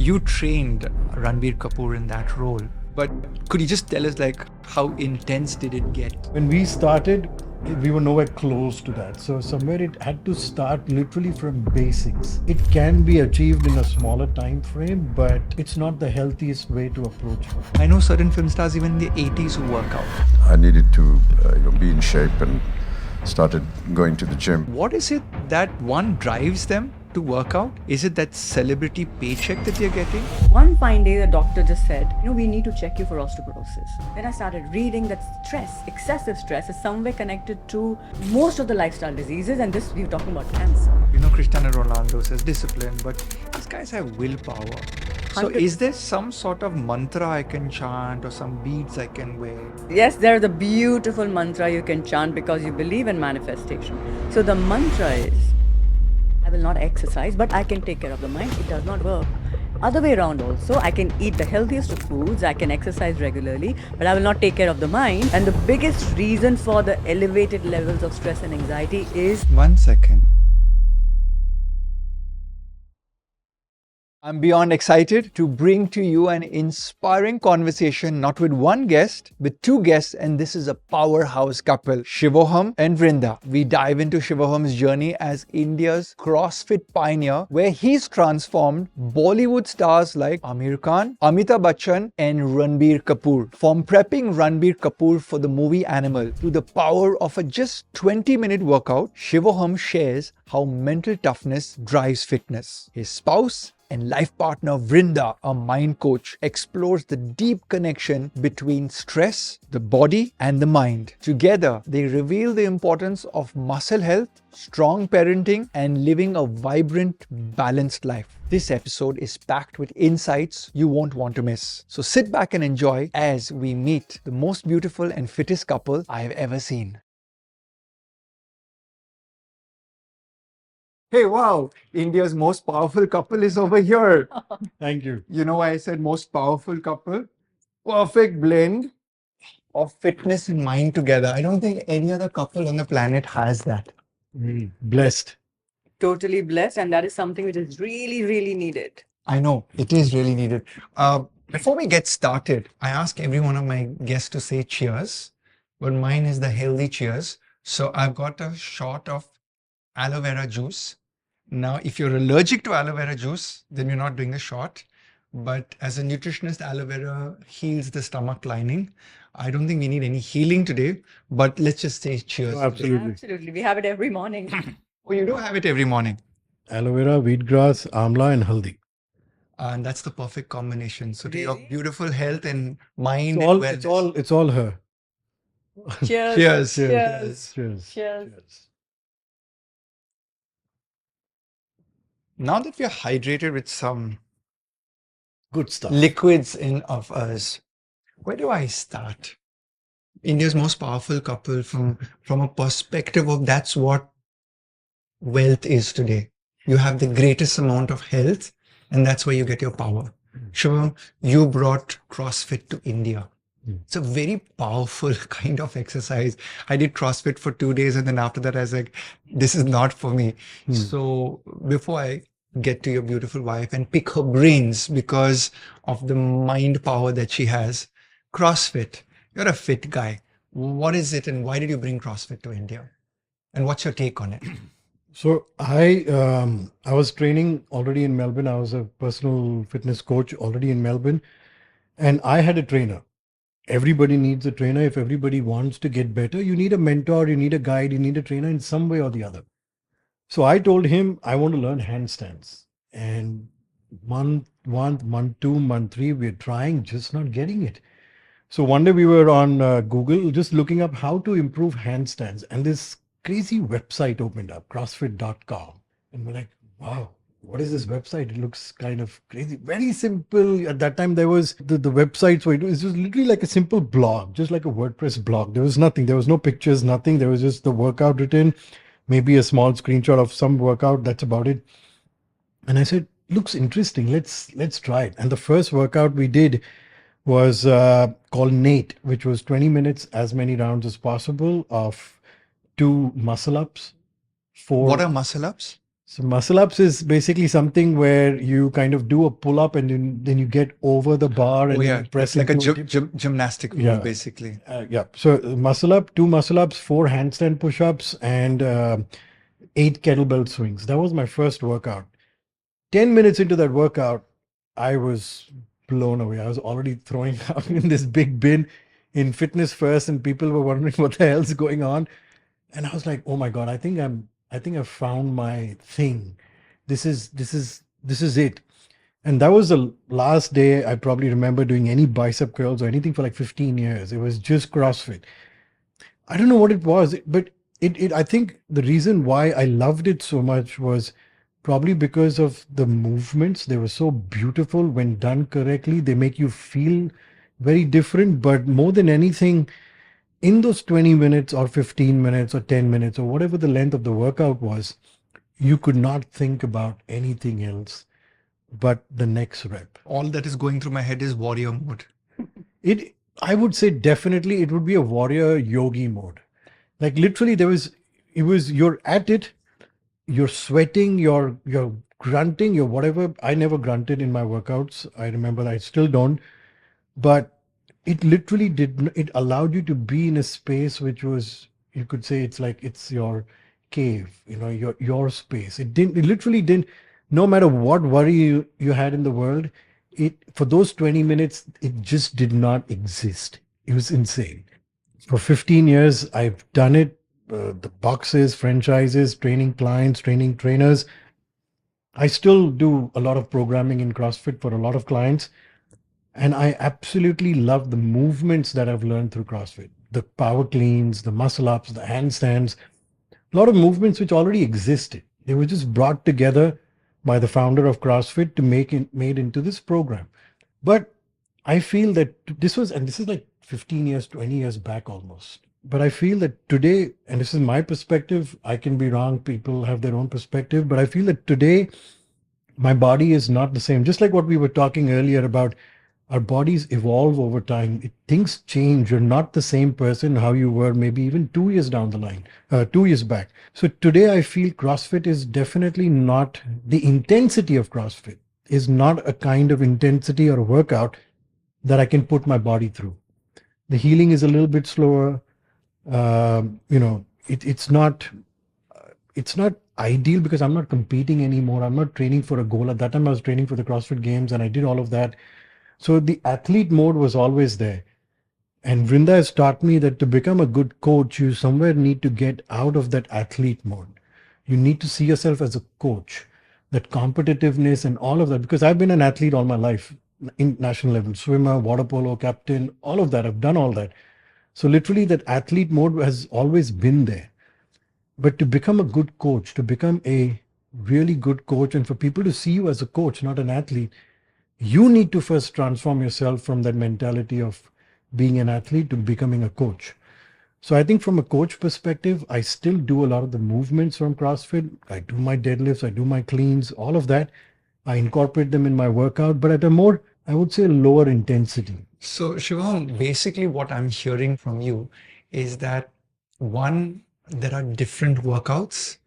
You trained Ranbir Kapoor in that role, but could you just tell us like how intense did it get? When we started, we were nowhere close to that. So somewhere it had to start literally from basics. It can be achieved in a smaller time frame, but it's not the healthiest way to approach it. I know certain film stars even in the 80s who work out. I needed to be in shape and started going to the gym. What is it that one drives them to work out? Is it that celebrity paycheck that they're getting? One fine day, the doctor just said, we need to check you for osteoporosis. Then I started reading that stress, excessive stress, is somewhere connected to most of the lifestyle diseases, and this we're talking about cancer. Cristiano Ronaldo says discipline, but these guys have willpower. So 100%. is there some sort of mantra I can chant or some beads I can wear? Yes, there's a beautiful mantra you can chant because you believe in manifestation. So the mantra is, I will not exercise, but I can take care of the mind. It does not work. Other way around also, I can eat the healthiest of foods, I can exercise regularly, but I will not take care of the mind. And the biggest reason for the elevated levels of stress and anxiety is 1 second. I'm beyond excited to bring to you an inspiring conversation, not with one guest, with two guests, and this is a powerhouse couple, Shivoham and Vrinda. We dive into Shivoham's journey as India's CrossFit pioneer, where he's transformed Bollywood stars like Aamir Khan, Amitabh Bachchan, and Ranbir Kapoor. From prepping Ranbir Kapoor for the movie Animal to the power of a just 20-minute workout, Shivoham shares how mental toughness drives fitness. His spouse and life partner Vrinda, a mind coach, explores the deep connection between stress, the body, and the mind. Together, they reveal the importance of muscle health, strong parenting, and living a vibrant, balanced life. This episode is packed with insights you won't want to miss. So sit back and enjoy as we meet the most beautiful and fittest couple I've ever seen. Hey, wow, India's most powerful couple is over here. Thank you. You know why I said most powerful couple? Perfect blend of fitness and mind together. I don't think any other couple on the planet has that. Blessed. totally blessed, and that is something which is really, really needed. I know, it is really needed. Before we get started, I ask every one of my guests to say cheers, but mine is the healthy cheers. So I've got a shot of aloe vera juice. Now, if you're allergic to aloe vera juice, then you're not doing the shot. But as a nutritionist, aloe vera heals the stomach lining. I don't think we need any healing today, but let's just say cheers. Oh, absolutely. Absolutely. We have it every morning. Oh, you do have it every morning. Aloe vera, wheatgrass, amla, and haldi. And that's the perfect combination. So to your beautiful health and mind It's all, and it's wellness. all, it's all her. Cheers. Cheers. Cheers. Cheers. Cheers. Now that we're hydrated with some Good stuff. liquids in of us, where do I start? India's most powerful couple from a perspective of that's what wealth is today. You have the greatest amount of health, and that's where you get your power. Shivam, you brought CrossFit to India. It's a very powerful kind of exercise. I did CrossFit for 2 days, and then after that, I was like, this is not for me. So before I get to your beautiful wife and pick her brains because of the mind power that she has, CrossFit, you're a fit guy. What is it, and why did you bring CrossFit to India? And what's your take on it? So I was training already in Melbourne. I was a personal fitness coach already in Melbourne, and I had a trainer. Everybody needs a trainer. If everybody wants to get better, you need a mentor, you need a guide, you need a trainer in some way or the other. So I told him I want to learn handstands, and month one, month two, month three, we're trying, just not getting it. So one day we were on Google just looking up how to improve handstands, and this crazy website opened up, CrossFit.com. And we're like, wow, what is this website? It looks kind of crazy. Very simple. At that time, there was the websites where it was just literally like a simple blog, just like a WordPress blog. There was nothing. There was no pictures, nothing. There was just the workout written, maybe a small screenshot of some workout. That's about it. And I said, looks interesting. Let's try it. And the first workout we did was called Nate, which was 20 minutes, as many rounds as possible of 2 muscle ups. 4. What are muscle ups? So muscle ups is basically something where you kind of do a pull up and then you get over the bar and Oh then yeah, you press it's like a into it. gymnastic move, Yeah. basically. Yeah. So muscle up, 2 muscle ups, 4 handstand push-ups, and 8 kettlebell swings. That was my first workout. 10 minutes into that workout, I was blown away. I was already throwing up in this big bin in Fitness First, and people were wondering what the hell's going on. And I was like, oh my God, I think I've found my thing. This is it. And that was the last day I probably remember doing any bicep curls or anything for like 15 years. It was just CrossFit. I don't know what it was, but I think the reason why I loved it so much was probably because of the movements. They were so beautiful when done correctly. They make you feel very different, but more than anything, in those 20 minutes or 15 minutes or 10 minutes or whatever the length of the workout was, you could not think about anything else but the next rep. All that is going through my head is warrior mode. I would say definitely it would be a warrior yogi mode. Like literally you're at it, you're sweating, you're grunting, you're whatever. I never grunted in my workouts. I remember I still don't, but it literally it allowed you to be in a space which was, you could say it's like it's your cave, your space. It literally didn't, no matter what worry you had in the world, for those 20 minutes, it just did not exist. It was insane. For 15 years, I've done it. The boxes, franchises, training clients, training trainers. I still do a lot of programming in CrossFit for a lot of clients. And I absolutely love the movements that I've learned through CrossFit. The power cleans, the muscle ups, the handstands, a lot of movements which already existed. They were just brought together by the founder of CrossFit to make it made into this program. But I feel that this is like 15 years, 20 years back almost. But I feel that today, and this is my perspective, I can be wrong, people have their own perspective, but I feel that today my body is not the same. Just like what we were talking earlier about, our bodies evolve over time. Things change. You're not the same person how you were maybe even 2 years down the line, 2 years back. So today I feel CrossFit is definitely not, the intensity of CrossFit is not a kind of intensity or a workout that I can put my body through. The healing is a little bit slower. It's not ideal because I'm not competing anymore. I'm not training for a goal. At that time I was training for the CrossFit Games and I did all of that. So the athlete mode was always there. And Vrindda has taught me that to become a good coach, you somewhere need to get out of that athlete mode. You need to see yourself as a coach, that competitiveness and all of that, because I've been an athlete all my life, in national level, swimmer, water polo, captain, all of that. I've done all that. So literally that athlete mode has always been there. But to become a good coach, to become a really good coach, and for people to see you as a coach, not an athlete, you need to first transform yourself from that mentality of being an athlete to becoming a coach. So I think from a coach perspective, I still do a lot of the movements from CrossFit. I do my deadlifts, I do my cleans, all of that. I incorporate them in my workout, but at a more, I would say, lower intensity. So Shivoham, basically what I'm hearing from you is that one, there are different workouts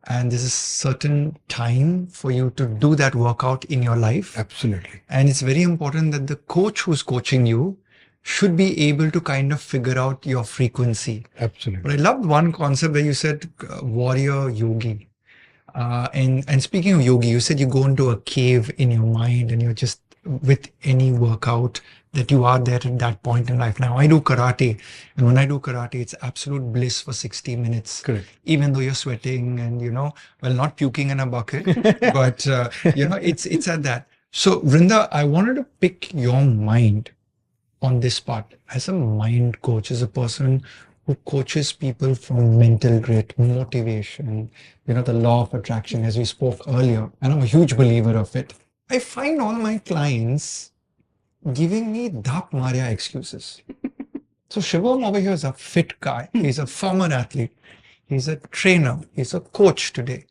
and there's a certain time for you to do that workout in your life. Absolutely. And it's very important that the coach who's coaching you should be able to kind of figure out your frequency. Absolutely. But I loved one concept where you said warrior yogi. And speaking of yogi, you said you go into a cave in your mind and you're just with any workout that you are there at that point in life. Now I do karate, and when I do karate, it's absolute bliss for 60 minutes. Correct. Even though you're sweating and, not puking in a bucket, but, it's at that. So Vrindda, I wanted to pick your mind on this part. As a mind coach, as a person who coaches people from mental grit, motivation, the law of attraction, as we spoke earlier, and I'm a huge believer of it. I find all my clients giving me dhap maria excuses. So Shivoham over here is a fit guy. He's a former athlete. He's a trainer. He's a coach today.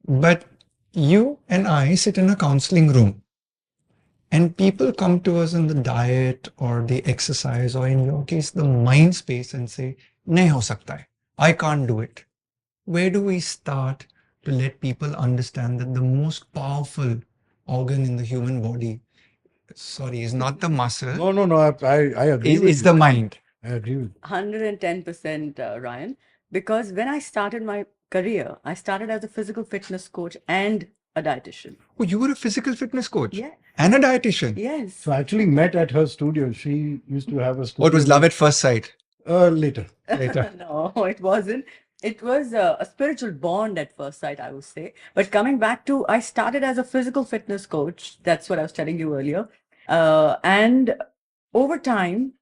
But you and I sit in a counseling room and people come to us in the diet or the exercise or in your case, the mind space and say, nahi ho sakta hai. I can't do it. Where do we start to let people understand that the most powerful organ in the human body, sorry, is not the muscle, No. I agree with is you. the mind. I agree with 110%, Ryan. Because when I started my career, I started as a physical fitness coach and a dietitian. Oh, you were a physical fitness coach Yeah. and a dietitian. Yes. So I actually met at her studio. She used to have a studio. Oh, it was love at first sight. Later. Later. No, it wasn't. It was a spiritual bond at first sight, I would say. But coming back to, I started as a physical fitness coach. That's what I was telling you earlier. And over time,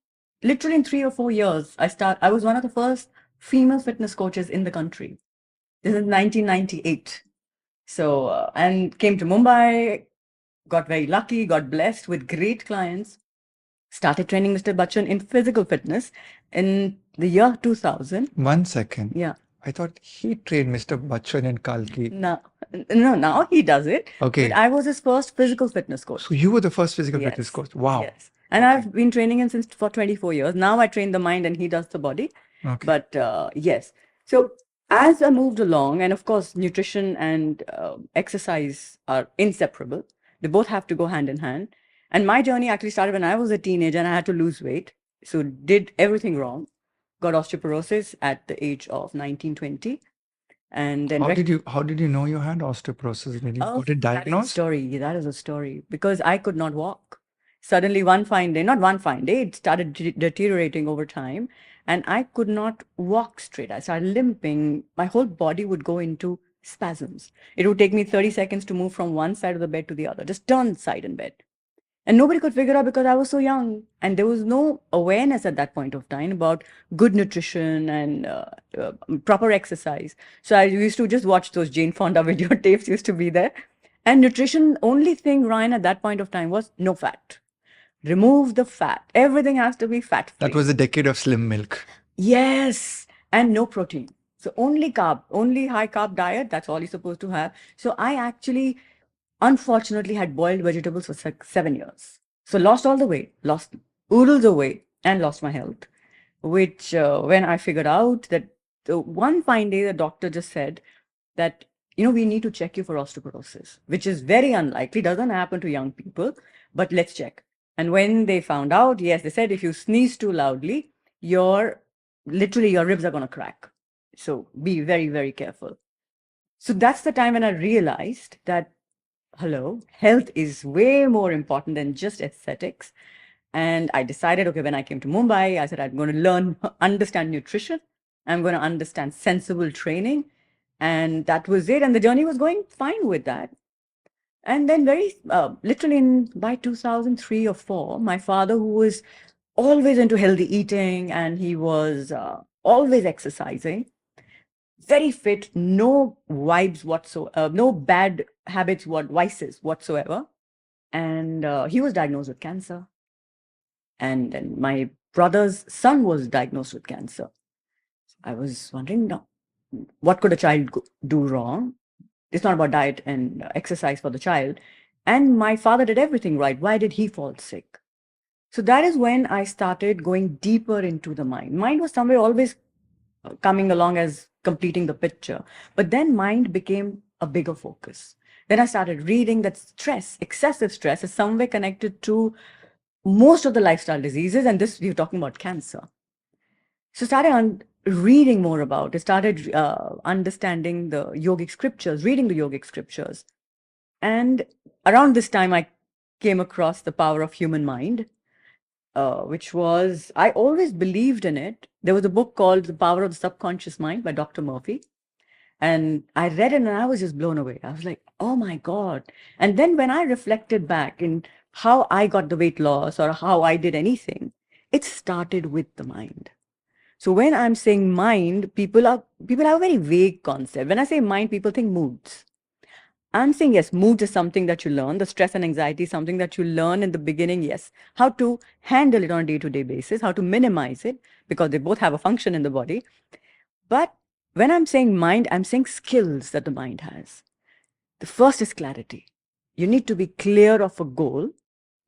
literally in 3 or 4 years, I was one of the first female fitness coaches in the country. This is 1998. So, and came to Mumbai, got very lucky, got blessed with great clients. Started training Mr. Bachchan in physical fitness in the year 2000. 1 second. Yeah. I thought he trained Mr. Bachchan and Kalki. No, now he does it. Okay. But I was his first physical fitness coach. So you were the first physical Yes. fitness coach. Wow. Yes. And I've been training him since for 24 years. Now I train the mind and he does the body. Okay. But yes. So as I moved along, and of course, nutrition and exercise are inseparable. They both have to go hand in hand. And my journey actually started when I was a teenager and I had to lose weight. So did everything wrong. Got osteoporosis at the age of 19, 20. And then How did you know you had osteoporosis? Did you got it that is a diagnosed? story. That is a story. Because I could not walk. Suddenly one fine day, not one fine day, it started deteriorating over time. And I could not walk straight. I started limping. My whole body would go into spasms. It would take me 30 seconds to move from one side of the bed to the other. Just turn side in bed. And nobody could figure out because I was so young. And there was no awareness at that point of time about good nutrition and proper exercise. So I used to just watch those Jane Fonda videotapes used to be there. And nutrition, only thing, Ryan, at that point of time was no fat. Remove the fat. Everything has to be fat free. That was the decade of slim milk. Yes. And no protein. So only carb, only high carb diet. That's all you're supposed to have. So I actually, unfortunately, had boiled vegetables for 7 years. So lost all the weight, lost oodles of weight, and lost my health. Which when I figured out that one fine day, the doctor just said that, we need to check you for osteoporosis, which is very unlikely, doesn't happen to young people, but let's check. And when they found out, yes, they said if you sneeze too loudly, literally your ribs are going to crack. So be very, very careful. So that's the time when I realized that, hello, health is way more important than just aesthetics. And I decided, okay, when I came to Mumbai, I said, I'm going to understand nutrition. I'm going to understand sensible training. And that was it. And the journey was going fine with that. And then literally by 2003 or 4, my father, who was always into healthy eating and he was always exercising, very fit, no vibes whatsoever, no bad habits, vices whatsoever. And he was diagnosed with cancer. And then my brother's son was diagnosed with cancer. I was wondering, now, what could a child do wrong? It's not about diet and exercise for the child. And my father did everything right. Why did he fall sick? So that is when I started going deeper into the mind. Mind was somewhere always coming along as completing the picture. But then mind became a bigger focus. Then I started reading that stress, excessive stress, is somewhere connected to most of the lifestyle diseases. And this, we're talking about cancer. So started reading more about it, started understanding the yogic scriptures, reading the yogic scriptures. And around this time, I came across the power of human mind, which was, I always believed in it. There was a book called The Power of the Subconscious Mind by Dr. Murphy. And I read it and I was just blown away. I was like, oh my God. And then when I reflected back in how I got the weight loss or how I did anything, it started with the mind. So when I'm saying mind, people have a very vague concept. When I say mind, people think moods. I'm saying, yes, moods is something that you learn. The stress and anxiety is something that you learn in the beginning, yes. How to handle it on a day-to-day basis, how to minimize it, because they both have a function in the body. But when I'm saying mind, I'm saying skills that the mind has. The first is clarity. You need to be clear of a goal.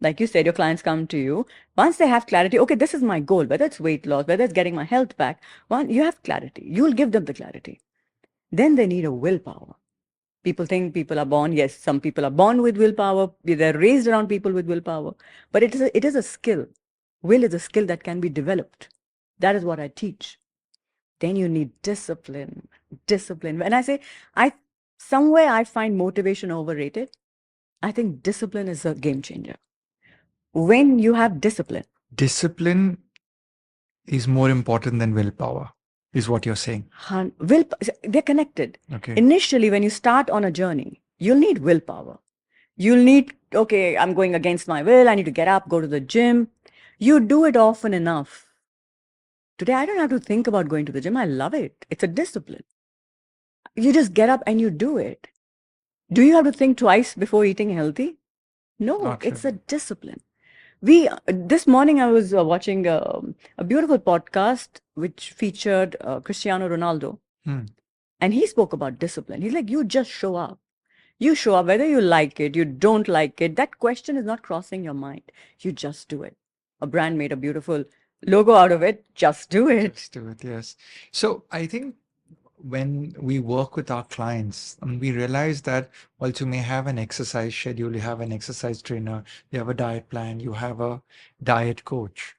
Like you said, your clients come to you. Once they have clarity, okay, this is my goal, whether it's weight loss, whether it's getting my health back, you have clarity. You'll give them the clarity. Then they need a willpower. People think people are born. Yes, some people are born with willpower. They're raised around people with willpower. But it is a skill. Will is a skill that can be developed. That is what I teach. Then you need discipline. Discipline. When I say somewhere I find motivation overrated, I think discipline is a game changer. When you have discipline, Discipline is more important than willpower, is what you're saying. they're connected. Okay. Initially, when you start on a journey, you'll need willpower. You'll need, okay, I'm going against my will. I need to get up, go to the gym. You do it often enough. Today, I don't have to think about going to the gym. I love it. It's a discipline. You just get up and you do it. Do you have to think twice before eating healthy? No, Not it's really. a discipline. This morning I was watching a beautiful podcast which featured Cristiano Ronaldo, and he spoke about discipline. He's like, you just show up. You show up whether you like it, you don't like it. That question is not crossing your mind. You just do it. A brand made a beautiful logo out of it. Just do it. Just do it, yes. So I think when we work with our clients, we realize that whilst you may have an exercise schedule, you have an exercise trainer, you have a diet plan, you have a diet coach,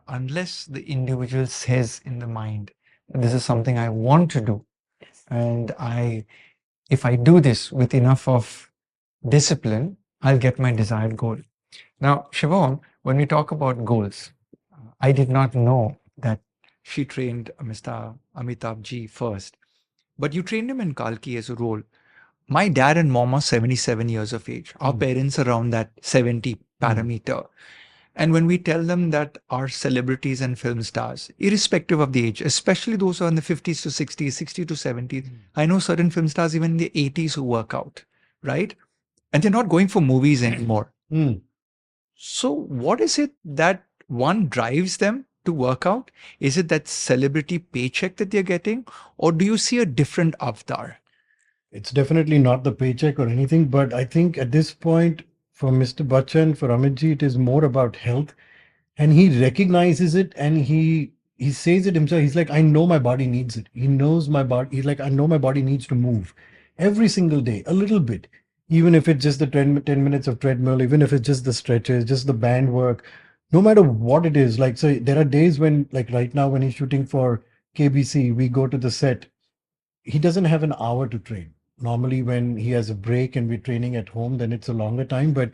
unless the individual says in the mind, this is something I want to do, and if I do this with enough of discipline, I'll get my desired goal. Now, Shivoham, when we talk about goals, I did not know that she trained Mr. Amitabh Ji first, but you trained him in Kalki as a role. My dad and mom are 77 years of age. Our parents are around that 70 parameter. And when we tell them that our celebrities and film stars, irrespective of the age, especially those who are in the 50s to 60s, 60 to 70s, I know certain film stars even in the 80s who work out, right? And they're not going for movies anymore. So what is it that one drives them to work out? Is it that celebrity paycheck that they're getting, or do you see a different avatar? It's definitely not the paycheck or anything, but I think at this point, for Mr. Bachchan, for Amitji, it is more about health, and he recognizes it, and he says it himself. He's like, I know my body needs it. He knows my body. He's like, I know my body needs to move every single day, a little bit, even if it's just the 10 minutes of treadmill, even if it's just the stretches, just the band work, no matter what it is. Like, so there are days when, like right now, when he's shooting for KBC, we go to the set. He doesn't have an hour to train. Normally, when he has a break and we're training at home, then it's a longer time. But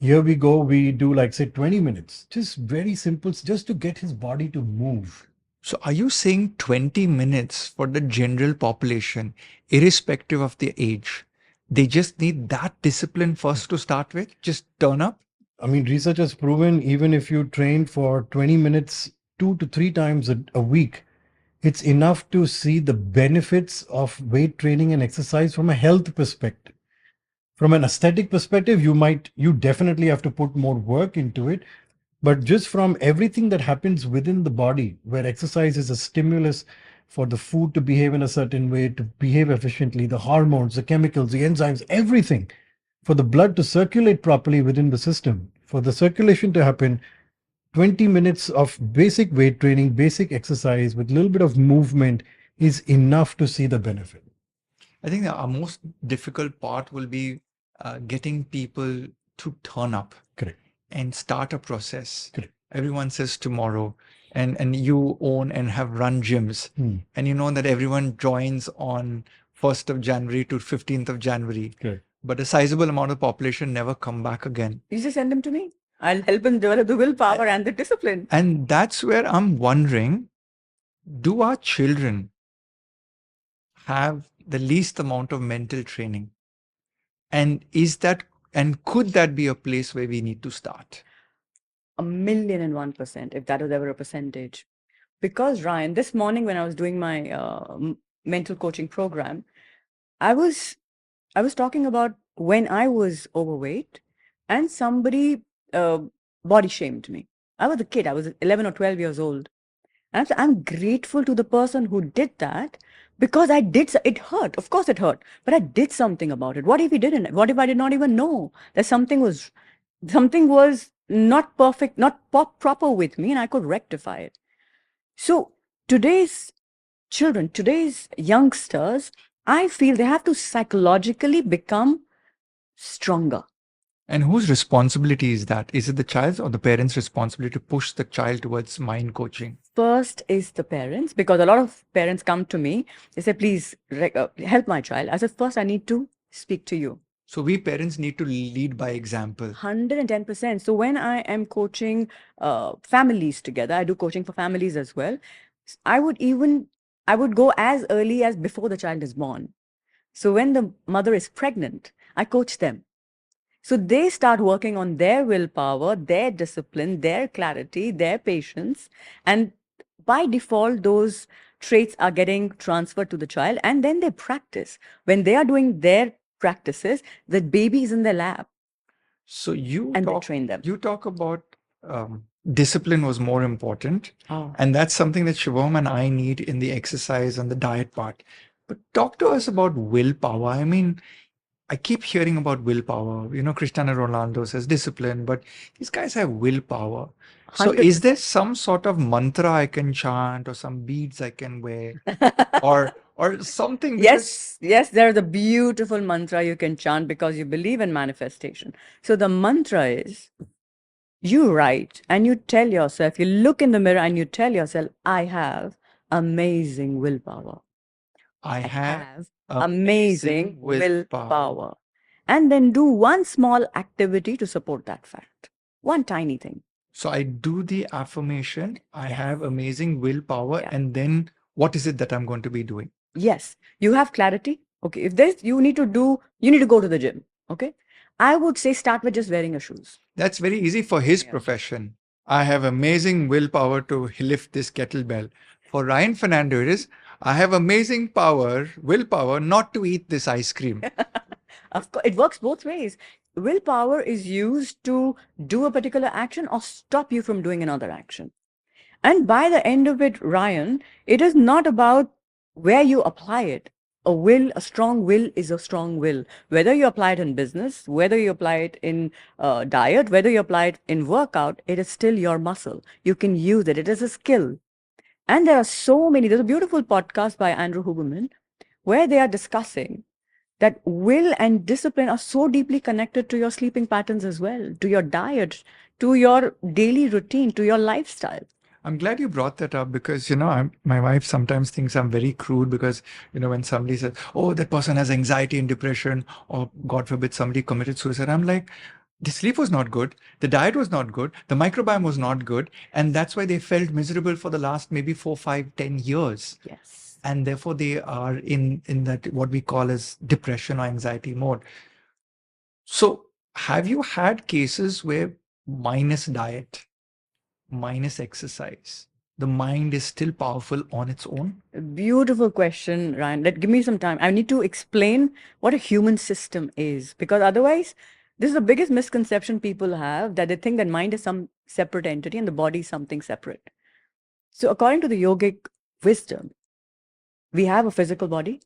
here we go, we do like, say, 20 minutes, just very simple, just to get his body to move. So are you saying 20 minutes for the general population, irrespective of their age? They just need that discipline first to start with? Just turn up? I mean, research has proven even if you train for 20 minutes, 2 to 3 times a week, it's enough to see the benefits of weight training and exercise from a health perspective. From an aesthetic perspective, you definitely have to put more work into it. But just from everything that happens within the body, where exercise is a stimulus for the food to behave in a certain way, to behave efficiently, the hormones, the chemicals, the enzymes, everything, for the blood to circulate properly within the system, for the circulation to happen, 20 minutes of basic weight training, basic exercise with a little bit of movement is enough to see the benefit. I think our most difficult part will be getting people to turn up. Correct. And start a process. Correct. Everyone says tomorrow, and you own and have run gyms, and you know that everyone joins on 1st of January to 15th of January. Correct. But a sizable amount of population never come back again. You just send them to me. I'll help them develop the willpower and the discipline. And that's where I'm wondering, do our children have the least amount of mental training? And could that be a place where we need to start? 1,001%, if that was ever a percentage. Because Ryan, this morning when I was doing my mental coaching program, I was talking about when I was overweight and somebody body shamed me. I was a kid. I was 11 or 12 years old. And I'm grateful to the person who did that, because it hurt. Of course it hurt, but I did something about it. What if he didn't? What if I did not even know that something was not perfect, not proper with me, and I could rectify it? So today's children, today's youngsters I feel they have to psychologically become stronger. And whose responsibility is that? Is it the child's or the parents' responsibility to push the child towards mind coaching? First is the parents, because a lot of parents come to me, they say, please help my child. I said, first, I need to speak to you. So we parents need to lead by example. 110%. So when I am coaching families together, I do coaching for families as well. I would go as early as before the child is born. So when the mother is pregnant, I coach them. So they start working on their willpower, their discipline, their clarity, their patience. And by default, those traits are getting transferred to the child. And then they practice. When they are doing their practices, the baby is in their lap. So they train them. You talk about discipline was more important. Oh. And that's something that Shivoham and I need in the exercise and the diet part. But talk to us about willpower. I mean, I keep hearing about willpower. You know, Cristiano Ronaldo says discipline, but these guys have willpower. So 100%. is there some sort of mantra I can chant or some beads I can wear or something? Yes, there's a beautiful mantra you can chant because you believe in manifestation. So the mantra is, you write and you tell yourself, you look in the mirror and you tell yourself, I have amazing willpower. I have amazing willpower. And then do one small activity to support that fact. One tiny thing. So I do the affirmation, I Yes. have amazing willpower, Yeah. and then what is it that I'm going to be doing? Yes, you have clarity. Okay, if there's, you need to go to the gym. Okay, I would say start with just wearing your shoes. That's very easy for his Yeah. profession. I have amazing willpower to lift this kettlebell. For Ryan Fernando, it is, I have amazing willpower not to eat this ice cream. Of course, it works both ways. Willpower is used to do a particular action or stop you from doing another action. And by the end of it, Ryan, it is not about where you apply it. A strong will is a strong will. Whether you apply it in business, whether you apply it in diet, whether you apply it in workout, it is still your muscle. You can use it. It is a skill. And there are so many. There's a beautiful podcast by Andrew Huberman where they are discussing that will and discipline are so deeply connected to your sleeping patterns as well, to your diet, to your daily routine, to your lifestyle. I'm glad you brought that up because, you know, my wife sometimes thinks I'm very crude because, you know, when somebody says, oh, that person has anxiety and depression, or God forbid, somebody committed suicide, I'm like, the sleep was not good, the diet was not good, the microbiome was not good. And that's why they felt miserable for the last maybe 4, 5, 10 years. Yes. And therefore they are in that what we call as depression or anxiety mode. So have you had cases where minus diet, minus exercise, the mind is still powerful on its own? Beautiful question, Ryan. Give me some time. I need to explain what a human system is, because otherwise, this is the biggest misconception people have, that they think that mind is some separate entity and the body is something separate. So according to the yogic wisdom, we have a physical body,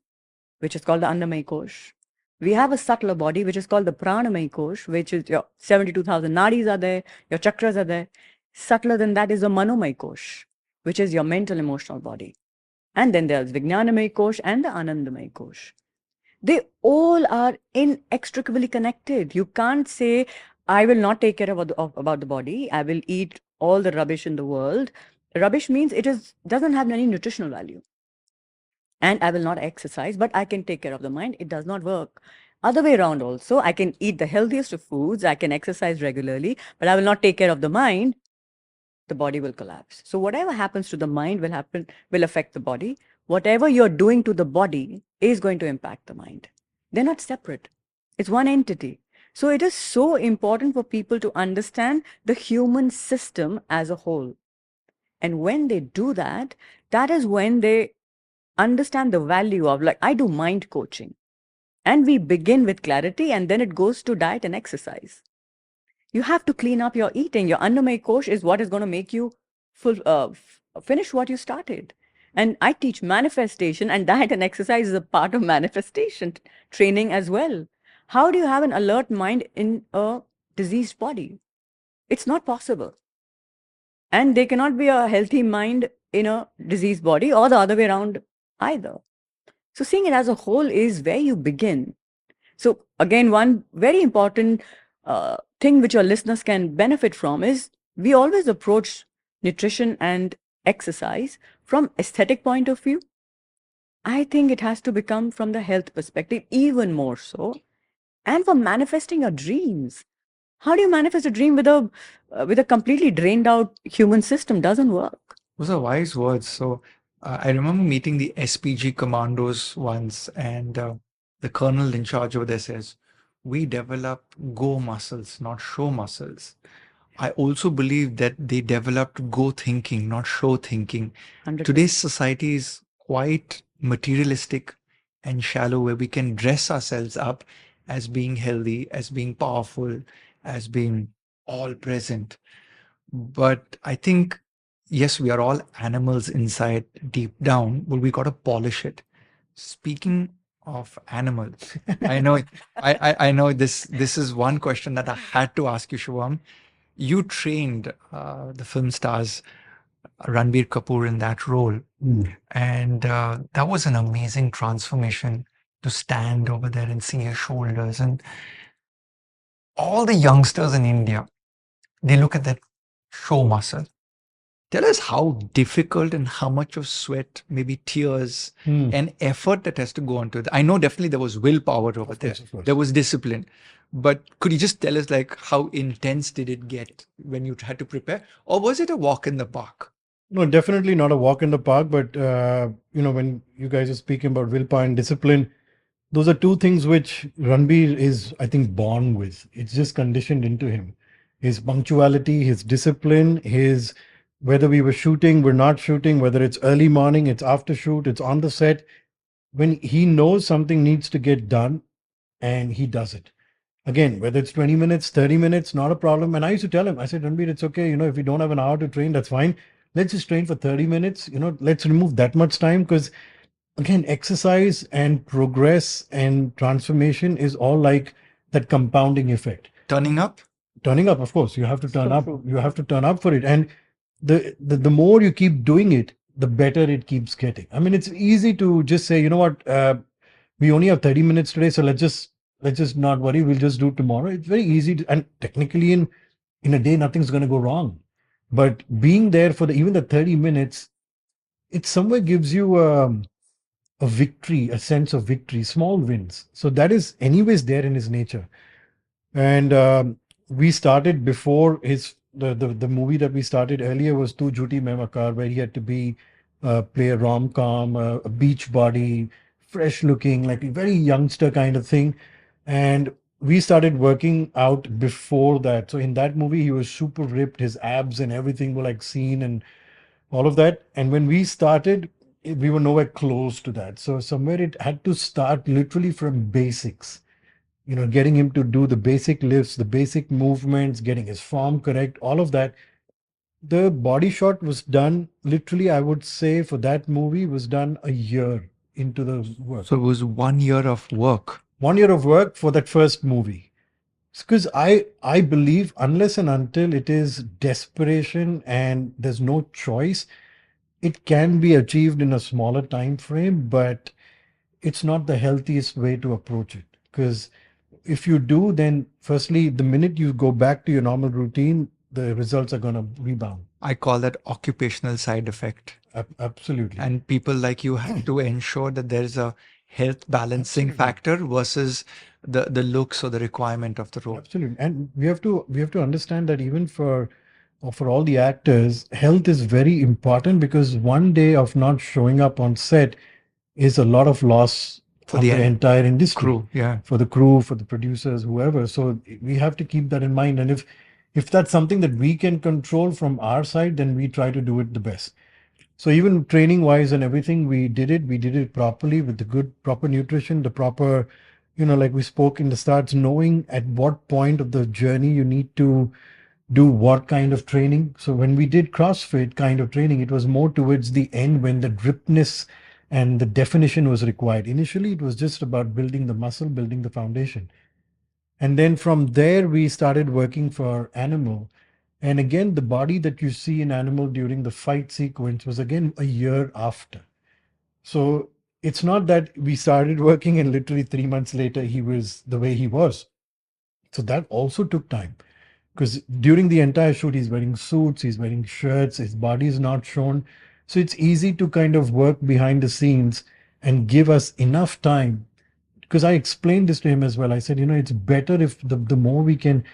which is called the Annamaya Kosh. We have a subtler body, which is called the Pranamaya Kosh, which is your 72,000 nadis are there, your chakras are there. Subtler than that is the Manomaya Kosh, which is your mental, emotional body. And then there's Vijnanamaya Kosh and the Anandamaya Kosh. They all are inextricably connected. You can't say, I will not take care about the body. I will eat all the rubbish in the world. Rubbish means doesn't have any nutritional value. And I will not exercise, but I can take care of the mind. It does not work. Other way around also, I can eat the healthiest of foods. I can exercise regularly, but I will not take care of the mind. The body will collapse. So whatever happens to the mind will affect the body. Whatever you're doing to the body is going to impact the mind. They're not separate. It's one entity. So it is so important for people to understand the human system as a whole. And when they do that, that is when they understand the value of, like, I do mind coaching. And we begin with clarity and then it goes to diet and exercise. You have to clean up your eating. Your Annamaya Kosh is what is going to make you finish what you started. And I teach manifestation, and diet and exercise is a part of manifestation training as well. How do you have an alert mind in a diseased body? It's not possible. And there cannot be a healthy mind in a diseased body or the other way around either. So seeing it as a whole is where you begin. So again, one very important thing which your listeners can benefit from is we always approach nutrition and exercise from aesthetic point of view. I think it has to become from the health perspective even more so, and for manifesting your dreams. How do you manifest a dream with a completely drained out human system? Doesn't work. Those are wise words. So I remember meeting the SPG commandos once, and the colonel in charge over there says, "We develop go muscles, not show muscles." I also believe that they developed go thinking, not show thinking. 100%. Today's society is quite materialistic and shallow, where we can dress ourselves up as being healthy, as being powerful, as being all present. But I think, yes, we are all animals inside deep down, but we got to polish it. Speaking of animals, I know I know this is one question that I had to ask you, Shivam. You trained the film stars Ranbir Kapoor in that role, and that was an amazing transformation to stand over there and see his shoulders. And all the youngsters in India, they look at that show muscle. Tell us how difficult and how much of sweat, maybe tears and effort that has to go into it. I know definitely there was willpower over there. Of course. There was discipline. But could you just tell us like how intense did it get when you had to prepare? Or was it a walk in the park? No, definitely not a walk in the park, but when you guys are speaking about willpower and discipline, those are two things which Ranbir is, I think, born with. It's just conditioned into him. His punctuality, his discipline, his whether we were shooting, we're not shooting, whether it's early morning, it's after shoot, it's on the set. When he knows something needs to get done, and he does it. Again, whether it's 20 minutes, 30 minutes, not a problem. And I used to tell him, I said, Ranbir, it's okay. If we don't have an hour to train, that's fine. Let's just train for 30 minutes. Let's remove that much time, because again, exercise and progress and transformation is all like that compounding effect. Turning up? Turning up, of course, you have to turn So up. true. You have to turn up for it. And the more you keep doing it, the better it keeps getting. I mean, it's easy to just say, you know what, we only have 30 minutes today, so let's just not worry. We'll just do it tomorrow. It's very easy to, and technically in a day, nothing's going to go wrong. But being there for even the 30 minutes, it somewhere gives you a victory, a sense of victory, small wins. So that is anyways there in his nature. And we started before the movie that we started earlier was Tu Jhuti Main Makar, where he had to play a rom-com, a beach body, fresh looking, like a very youngster kind of thing. And we started working out before that. So in that movie, he was super ripped, his abs and everything were like seen and all of that. And when we started, we were nowhere close to that. So somewhere it had to start literally from basics. Getting him to do the basic lifts, the basic movements, getting his form correct, all of that. The body shot was done literally, I would say, for that movie was done a year into the work. So it was 1 year of work. 1 year of work for that first movie. Because I believe unless and until it is desperation and there's no choice, it can be achieved in a smaller time frame, but it's not the healthiest way to approach it. Because if you do, then firstly, the minute you go back to your normal routine, the results are going to rebound. I call that occupational side effect. Absolutely. And people like you have to ensure that there is a health balancing factor versus the looks or the requirement of the role. Absolutely. And we have to understand that even for all the actors, health is very important, because one day of not showing up on set is a lot of loss for the entire industry. Crew, yeah. For the crew, for the producers, whoever. So we have to keep that in mind. And if that's something that we can control from our side, then we try to do it the best. So even training wise and everything, we did it properly with the good, proper nutrition, the proper, like we spoke in the starts, knowing at what point of the journey you need to do what kind of training. So when we did CrossFit kind of training, it was more towards the end when the gripness and the definition was required. Initially, it was just about building the muscle, building the foundation. And then from there, we started working for animal. And again, the body that you see in animal during the fight sequence was again a year after. So it's not that we started working and literally 3 months later he was the way he was. So that also took time, because during the entire shoot he's wearing suits, he's wearing shirts, his body is not shown. So it's easy to kind of work behind the scenes and give us enough time, because I explained this to him as well. I said, it's better if the more we can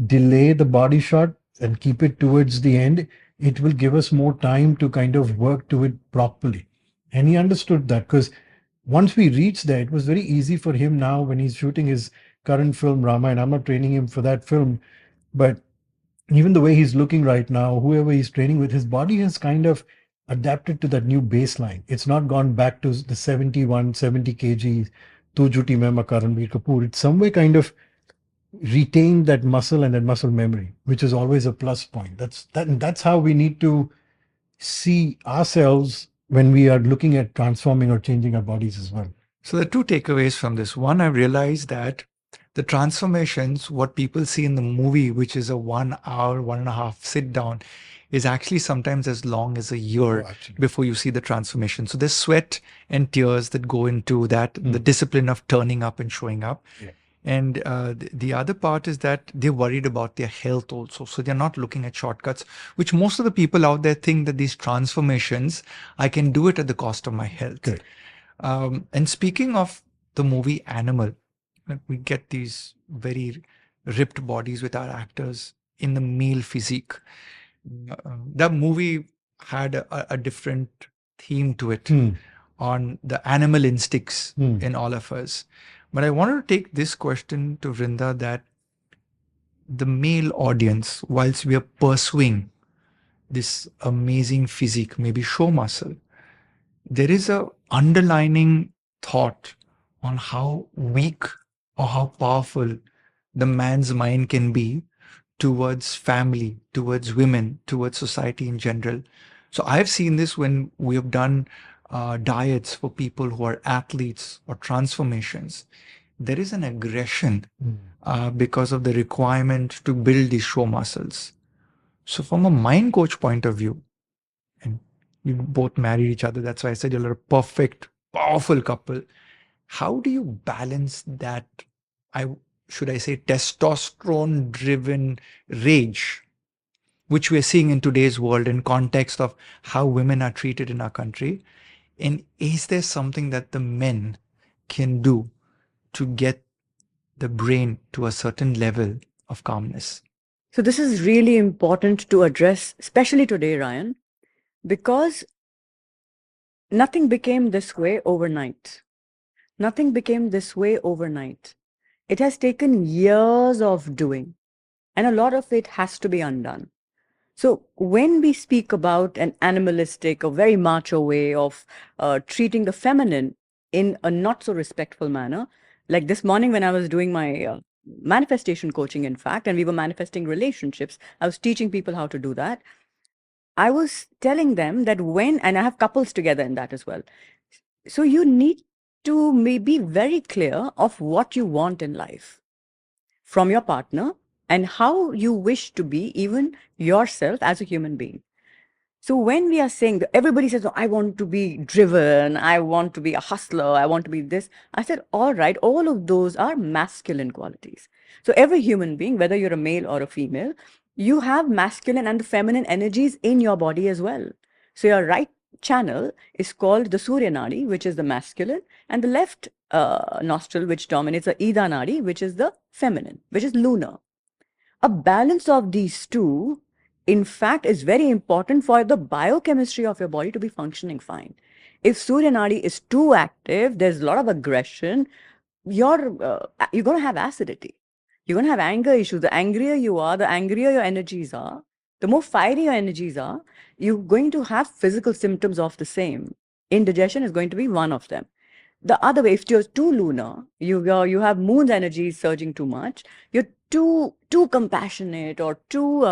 delay the body shot and keep it towards the end, it will give us more time to kind of work to it properly. And he understood that, because once we reached there, it was very easy for him now when he's shooting his current film, Rama, and I'm not training him for that film, but even the way he's looking right now, whoever he's training with, his body has kind of adapted to that new baseline. It's not gone back to the 71, 70 kgs, Tu Juti Mein Maka Ranbir Kapoor. It's some way kind of retained that muscle and that muscle memory, which is always a plus point. That's how we need to see ourselves when we are looking at transforming or changing our bodies as well. So the two takeaways from this. One, I realized that the transformations, what people see in the movie, which is a 1 hour, 1.5 sit down, is actually sometimes as long as a year before you see the transformation. So there's sweat and tears that go into that, the discipline of turning up and showing up. Yeah. And the other part is that they're worried about their health also. So they're not looking at shortcuts, which most of the people out there think that these transformations, I can do it at the cost of my health. Good. And speaking of the movie Animal, we get these very ripped bodies with our actors in the male physique. That movie had a different theme to it on the animal instincts in all of us. But I wanted to take this question to Vrinda, that the male audience, whilst we are pursuing this amazing physique, maybe show muscle, there is a underlining thought on how weak or how powerful the man's mind can be towards family, towards women, towards society in general. So I've seen this when we have done diets for people who are athletes or transformations. There is an aggression because of the requirement to build these show muscles. So from a mind coach point of view, and you both married each other, that's why I said you're a perfect, powerful couple. How do you balance that, should I say, testosterone-driven rage, which we're seeing in today's world in context of how women are treated in our country? And is there something that the men can do to get the brain to a certain level of calmness? So this is really important to address, especially today, Ryan, because nothing became this way overnight. Nothing became this way overnight. It has taken years of doing, and a lot of it has to be undone. So when we speak about an animalistic or very macho way of treating the feminine in a not so respectful manner, like this morning when I was doing my manifestation coaching, in fact, and we were manifesting relationships, I was teaching people how to do that. I was telling them that and I have couples together in that as well. So you need to be very clear of what you want in life from your partner and how you wish to be even yourself as a human being. So when we are saying that everybody says, oh, I want to be driven, I want to be a hustler, I want to be this. I said, all right, all of those are masculine qualities. So every human being, whether you're a male or a female, you have masculine and the feminine energies in your body as well. So your right channel is called the Surya Nadi, which is the masculine, and the left nostril, which dominates the Ida Nadi, which is the feminine, which is lunar. A balance of these two, in fact, is very important for the biochemistry of your body to be functioning fine. If Surya Nadi is too active, there's a lot of aggression, you're going to have acidity. You're going to have anger issues. The angrier you are, the angrier your energies are, the more fiery your energies are, you're going to have physical symptoms of the same. Indigestion is going to be one of them. The other way, if you're too lunar, you have moon's energy surging too much, you're too compassionate or too,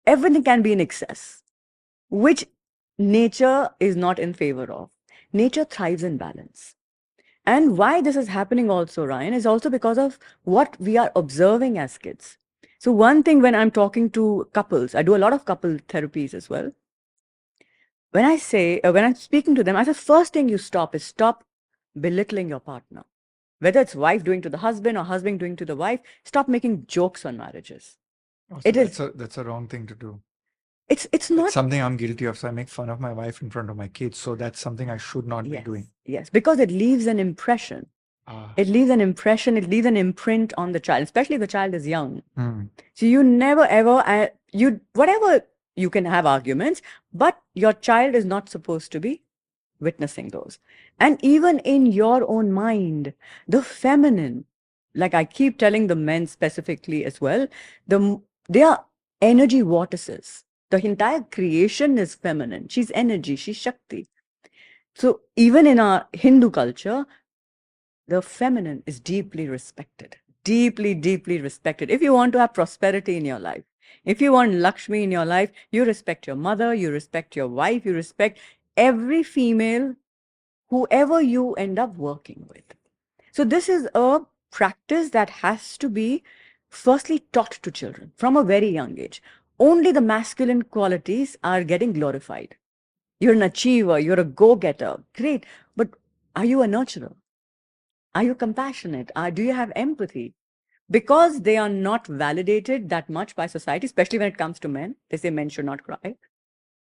everything can be in excess, which nature is not in favor of. Nature thrives in balance. And why this is happening also, Ryan, is also because of what we are observing as kids. So one thing when I'm talking to couples, I do a lot of couple therapies as well. when I say, when I'm speaking to them, I say, first thing you stop belittling your partner. Whether it's wife doing to the husband or husband doing to the wife, stop making jokes on marriages. Oh, so It is, that's a wrong thing to do. it's It's not, something I'm guilty of. So I make fun of my wife in front of my kids. So that's something I should not be yes, doing. yes, because it leaves an impression. Ah. It leaves an impression, it leaves an imprint on the child, especially if the child is young. Hmm. So you never ever, whatever, you can have arguments, but your child is not supposed to be witnessing those. And even in your own mind, the feminine, like I keep telling the men specifically as well, they are energy vortices. The entire creation is feminine. She's energy, she's Shakti. So even in our Hindu culture, the feminine is deeply respected, deeply, deeply respected. If you want to have prosperity in your life, if you want Lakshmi in your life, you respect your mother, you respect your wife, you respect every female, whoever you end up working with. So this is a practice that has to be firstly taught to children from a very young age. Only the masculine qualities are getting glorified. You're an achiever, you're a go-getter, great. But are you a nurturer? Are you compassionate? Do you have empathy? Because they are not validated that much by society, especially when it comes to men. They say men should not cry.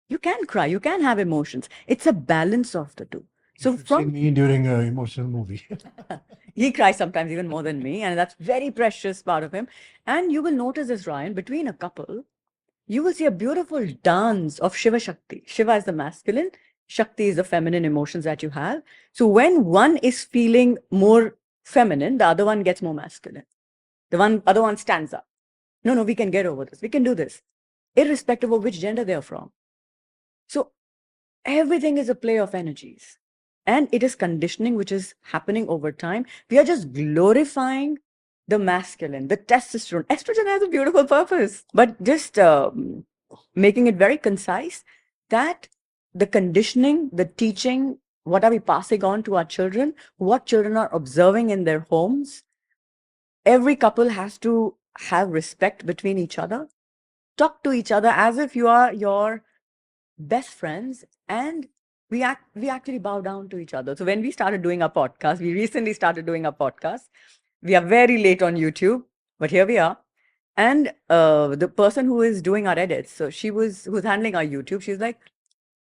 You can cry, you can have emotions. It's a balance of the two. So You should see me during an emotional movie. he cries sometimes even more than me, and that's very precious part of him. And you will notice this, Ryan, between a couple, you will see a beautiful dance of Shiva Shakti. Shiva is the masculine, Shakti is the feminine emotions that you have. So when one is feeling more feminine, the other one gets more masculine. Other one stands up. No, we can get over this. We can do this, irrespective of which gender they are from. So everything is a play of energies. And it is conditioning which is happening over time. We are just glorifying the masculine, the testosterone. Estrogen has a beautiful purpose, but just making it very concise that the conditioning, the teaching, what are we passing on to our children, what children are observing in their homes. Every couple has to have respect between each other, talk to each other as if you are your best friends, and we actually bow down to each other. So when we started doing our podcast, we recently started doing our podcast. We are very late on YouTube, but here we are. And the person who is doing our edits, so who's handling our YouTube, she's like,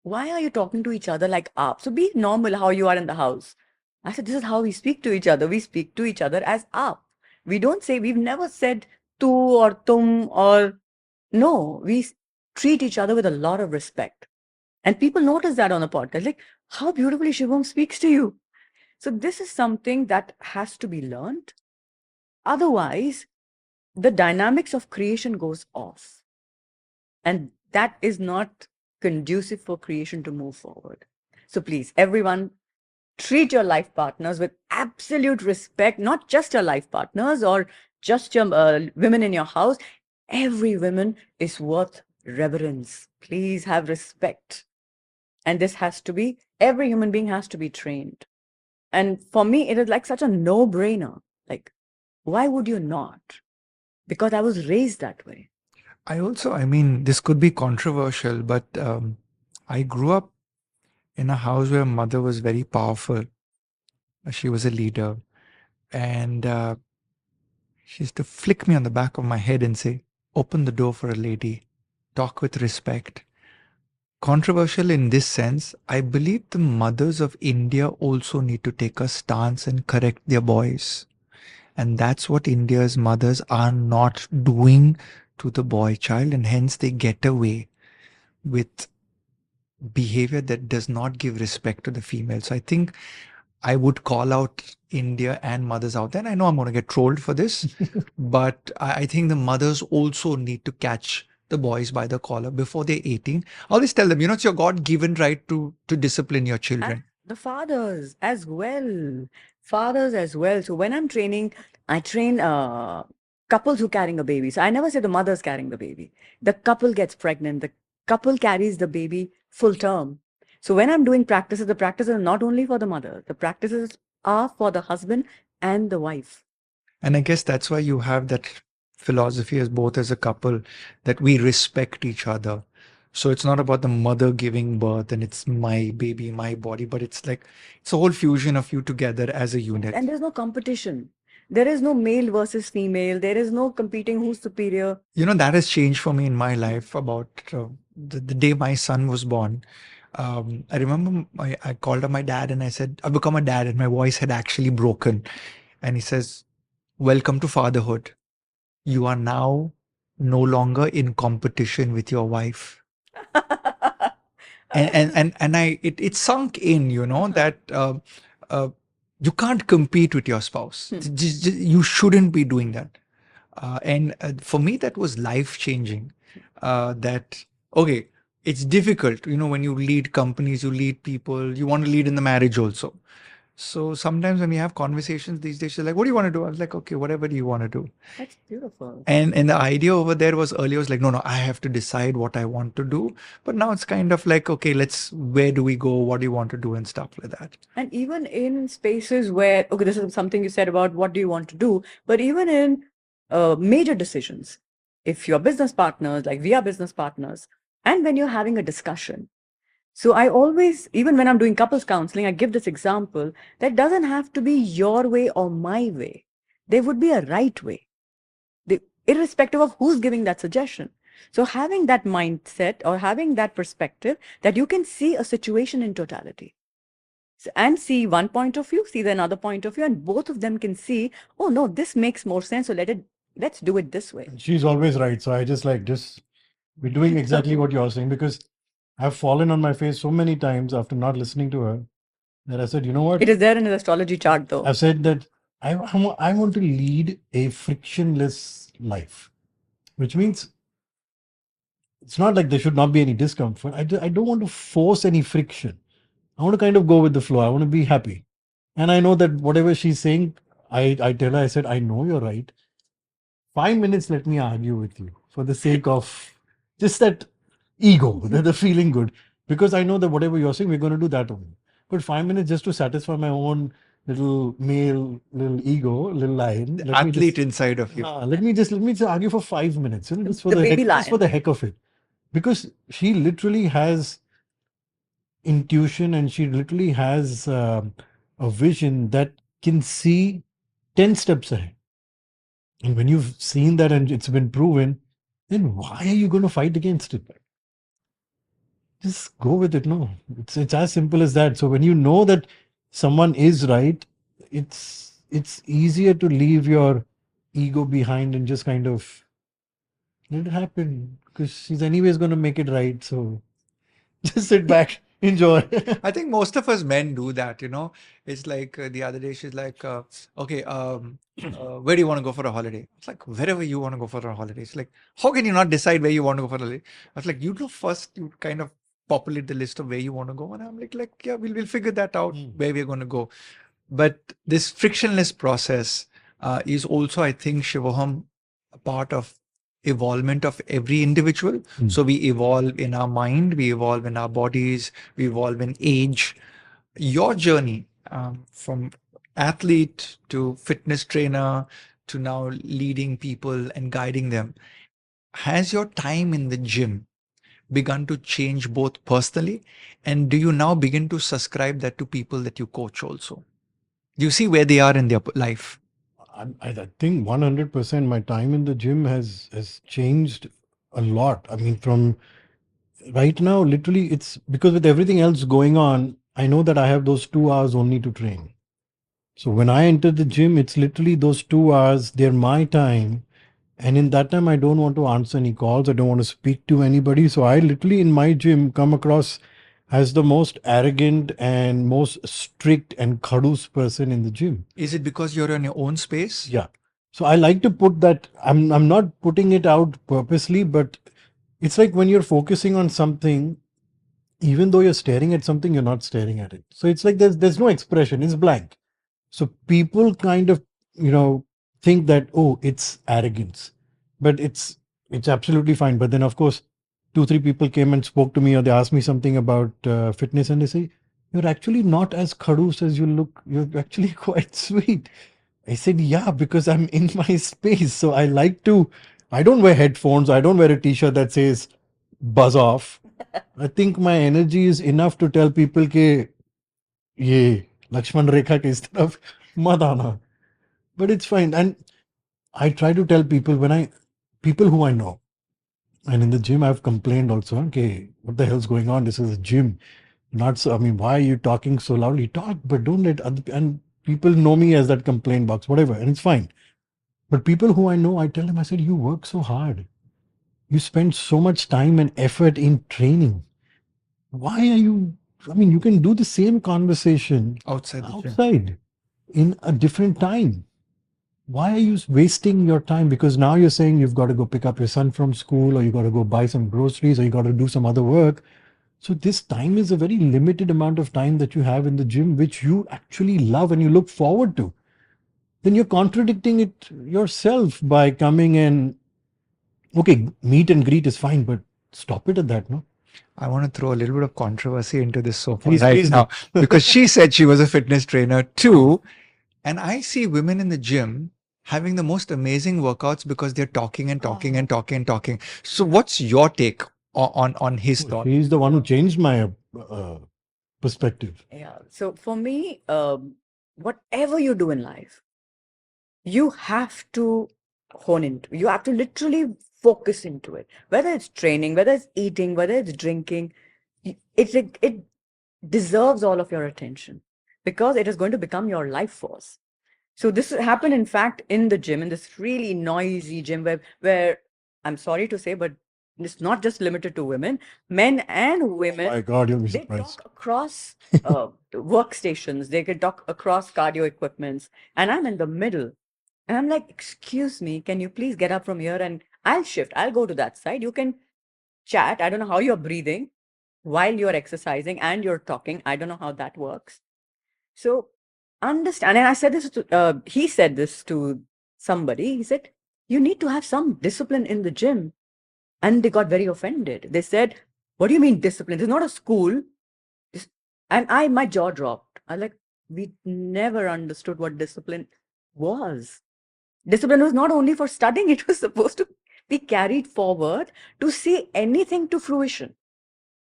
"Why are you talking to each other like up? So be normal how you are in the house." I said, "This is how we speak to each other. We speak to each other as up. We've never said tu or tum or no. We treat each other with a lot of respect." And people notice that on the podcast, like how beautifully Shivoham speaks to you. So this is something that has to be learned. Otherwise, the dynamics of creation goes off. And that is not conducive for creation to move forward. So please, everyone, treat your life partners with absolute respect, not just your life partners or just your women in your house. Every woman is worth reverence. Please have respect. And this has to be, every human being has to be trained. And for me, it is like such a no-brainer. Like, why would you not? Because I was raised that way. I mean, this could be controversial, but I grew up in a house where mother was very powerful. She was a leader. And she used to flick me on the back of my head and say, "Open the door for a lady. Talk with respect." Controversial in this sense, I believe the mothers of India also need to take a stance and correct their boys. And that's what India's mothers are not doing to the boy child, and hence they get away with behavior that does not give respect to the female. So I think I would call out India and mothers out there. And I know I'm going to get trolled for this, but I think the mothers also need to catch the boys by the collar before they're 18. Always tell them, it's your God-given right to discipline your children. And the fathers as well. Fathers as well. So when I'm training, I train couples who carrying a baby. So I never say the mother's carrying the baby. The couple gets pregnant. The couple carries the baby full term. So when I'm doing practices, the practices are not only for the mother. The practices are for the husband and the wife. And I guess that's why you have that philosophy as both as a couple, that we respect each other. So it's not about the mother giving birth and it's my baby, my body, but it's like it's a whole fusion of you together as a unit. And there's no competition. There is no male versus female. There is no competing who's superior. You know, that has changed for me in my life about the day my son was born. I remember I called up my dad and I said, I've become a dad, and my voice had actually broken. And he says, welcome to fatherhood. You are now no longer in competition with your wife. And it sunk in, you know, that uh, you can't compete with your spouse. You shouldn't be doing that. And for me, that was life changing. That, okay, it's difficult, you know, when you lead companies, you lead people, you want to lead in the marriage also. So sometimes when we have conversations these days, you're like, what do you want to do? I was like, okay, whatever do you want to do? That's beautiful. And the idea over there was earlier was like, no, I have to decide what I want to do. But now it's kind of like, okay, where do we go? What do you want to do and stuff like that. And even in spaces where, okay, this is something you said about what do you want to do, but even in major decisions, if you're business partners, like we are business partners, and when you're having a discussion. So I always, even when I'm doing couples counseling, I give this example that doesn't have to be your way or my way. There would be a right way, irrespective of who's giving that suggestion. So having that mindset or having that perspective that you can see a situation in totality and see one point of view, see the another point of view, and both of them can see, oh no, this makes more sense. So let's do it this way. She's always right. So I just we're doing exactly what you're saying, because I've fallen on my face so many times after not listening to her that I said, you know what? It is there in the astrology chart though. I've said that I want to lead a frictionless life, which means it's not like there should not be any discomfort. I don't want to force any friction. I want to kind of go with the flow. I want to be happy. And I know that whatever she's saying, I tell her, I said, I know you're right. 5 minutes, let me argue with you for the sake of just that ego, the feeling good. Because I know that whatever you're saying, we're going to do that only. But 5 minutes just to satisfy my own little male, little ego, little lion. Athlete inside of you. Let me just argue for 5 minutes. You know, just for just for the heck of it. Because she literally has intuition and she literally has a vision that can see 10 steps ahead. And when you've seen that and it's been proven, then why are you going to fight against it? Just go with it. No, it's as simple as that. So when you know that someone is right, it's easier to leave your ego behind and just kind of let it happen, because she's anyways going to make it right. So just sit back, enjoy. I think most of us men do that, you know. It's like the other day she's like, okay, where do you want to go for a holiday? It's like, wherever you want to go for a holiday. It's like, how can you not decide where you want to go for a holiday? I was like, you know, first you kind of populate the list of where you want to go. And I'm like, yeah, we'll figure that out where we're going to go. But this frictionless process is also, I think, Shivoham, a part of evolvement of every individual. So we evolve in our mind, we evolve in our bodies, we evolve in age. Your journey from athlete to fitness trainer to now leading people and guiding them, has your time in the gym begun to change both personally, and do you now begin to subscribe that to people that you coach also? Do you see where they are in their life? I think 100% my time in the gym has changed a lot. I mean, from right now, literally, it's because with everything else going on, I know that I have those 2 hours only to train. So when I enter the gym, it's literally those 2 hours, they're my time. And in that time, I don't want to answer any calls. I don't want to speak to anybody. So I literally in my gym come across as the most arrogant and most strict and khadus person in the gym. Is it because you're in your own space? Yeah. So I like to put that, I'm not putting it out purposely, but it's like when you're focusing on something, even though you're staring at something, you're not staring at it. So it's like there's no expression, it's blank. So people kind of, think that, oh, it's arrogance, but it's absolutely fine. But then of course, 2-3 people came and spoke to me, or they asked me something about fitness, and they say, you're actually not as khadus as you look. You're actually quite sweet. I said, yeah, because I'm in my space. So I don't wear headphones. I don't wear a t-shirt that says buzz off. I think my energy is enough to tell people ke ye Lakshman Rekha ke is taraf mat aana. But it's fine. And I try to tell people people who I know, and in the gym I've complained also, okay, what the hell's going on? This is a gym. Not so, I mean, why are you talking so loudly? Talk, but don't let other, and people know me as that complaint box, whatever, and it's fine. But people who I know, I tell them, I said, you work so hard. You spend so much time and effort in training. Why are you, I mean, you can do the same conversation Outside the gym. outside in a different time. Why are you wasting your time? Because now you're saying you've got to go pick up your son from school, or you got to go buy some groceries, or you got to do some other work. So this time is a very limited amount of time that you have in the gym, which you actually love and you look forward to. Then you're contradicting it yourself by coming and, okay, meet and greet is fine, but stop it at that, no? I want to throw a little bit of controversy into this so far Please, right please do. now because she said she was a fitness trainer too. And I see women in the gym having the most amazing workouts because they're talking and talking and talking and talking. So what's your take on his thought? He's the one who changed my perspective. Yeah. So for me, whatever you do in life, you have to hone into. You have to literally focus into it. Whether it's training, whether it's eating, whether it's drinking, it deserves all of your attention because it is going to become your life force. So this happened, in fact, in the gym, in this really noisy gym where I'm sorry to say, but it's not just limited to women, men and women. My God, you'll be They surprised. talk across workstations. They can talk across cardio equipments, and I'm in the middle. And I'm like, excuse me, can you please get up from here and I'll shift. I'll go to that side. You can chat. I don't know how you're breathing while you're exercising and you're talking. I don't know how that works. So understand. And I said this to, he said this to somebody. He said, you need to have some discipline in the gym. And they got very offended. They said, what do you mean discipline? This is not a school. And my jaw dropped. I like, we never understood what discipline was. Discipline was not only for studying, it was supposed to be carried forward to see anything to fruition.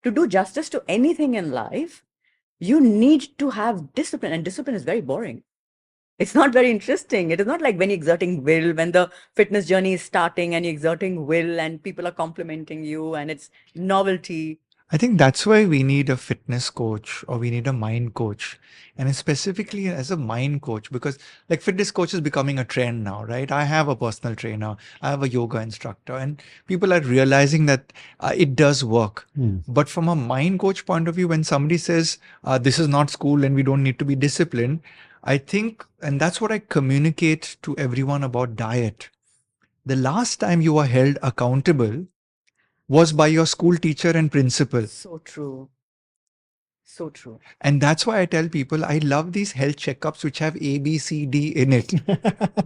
To do justice to anything in life, you need to have discipline, and discipline is very boring. It's not very interesting. It is not like when you're exerting will, when the fitness journey is starting and you're exerting will and people are complimenting you and it's novelty. I think that's why we need a fitness coach or we need a mind coach. And specifically as a mind coach, because like fitness coach is becoming a trend now, right? I have a personal trainer, I have a yoga instructor, and people are realizing that it does work. But from a mind coach point of view, when somebody says, this is not school and we don't need to be disciplined, I think, and that's what I communicate to everyone about diet. The last time you were held accountable was by your school teacher and principal. So true. So true. And that's why I tell people I love these health checkups which have A, B, C, D in it.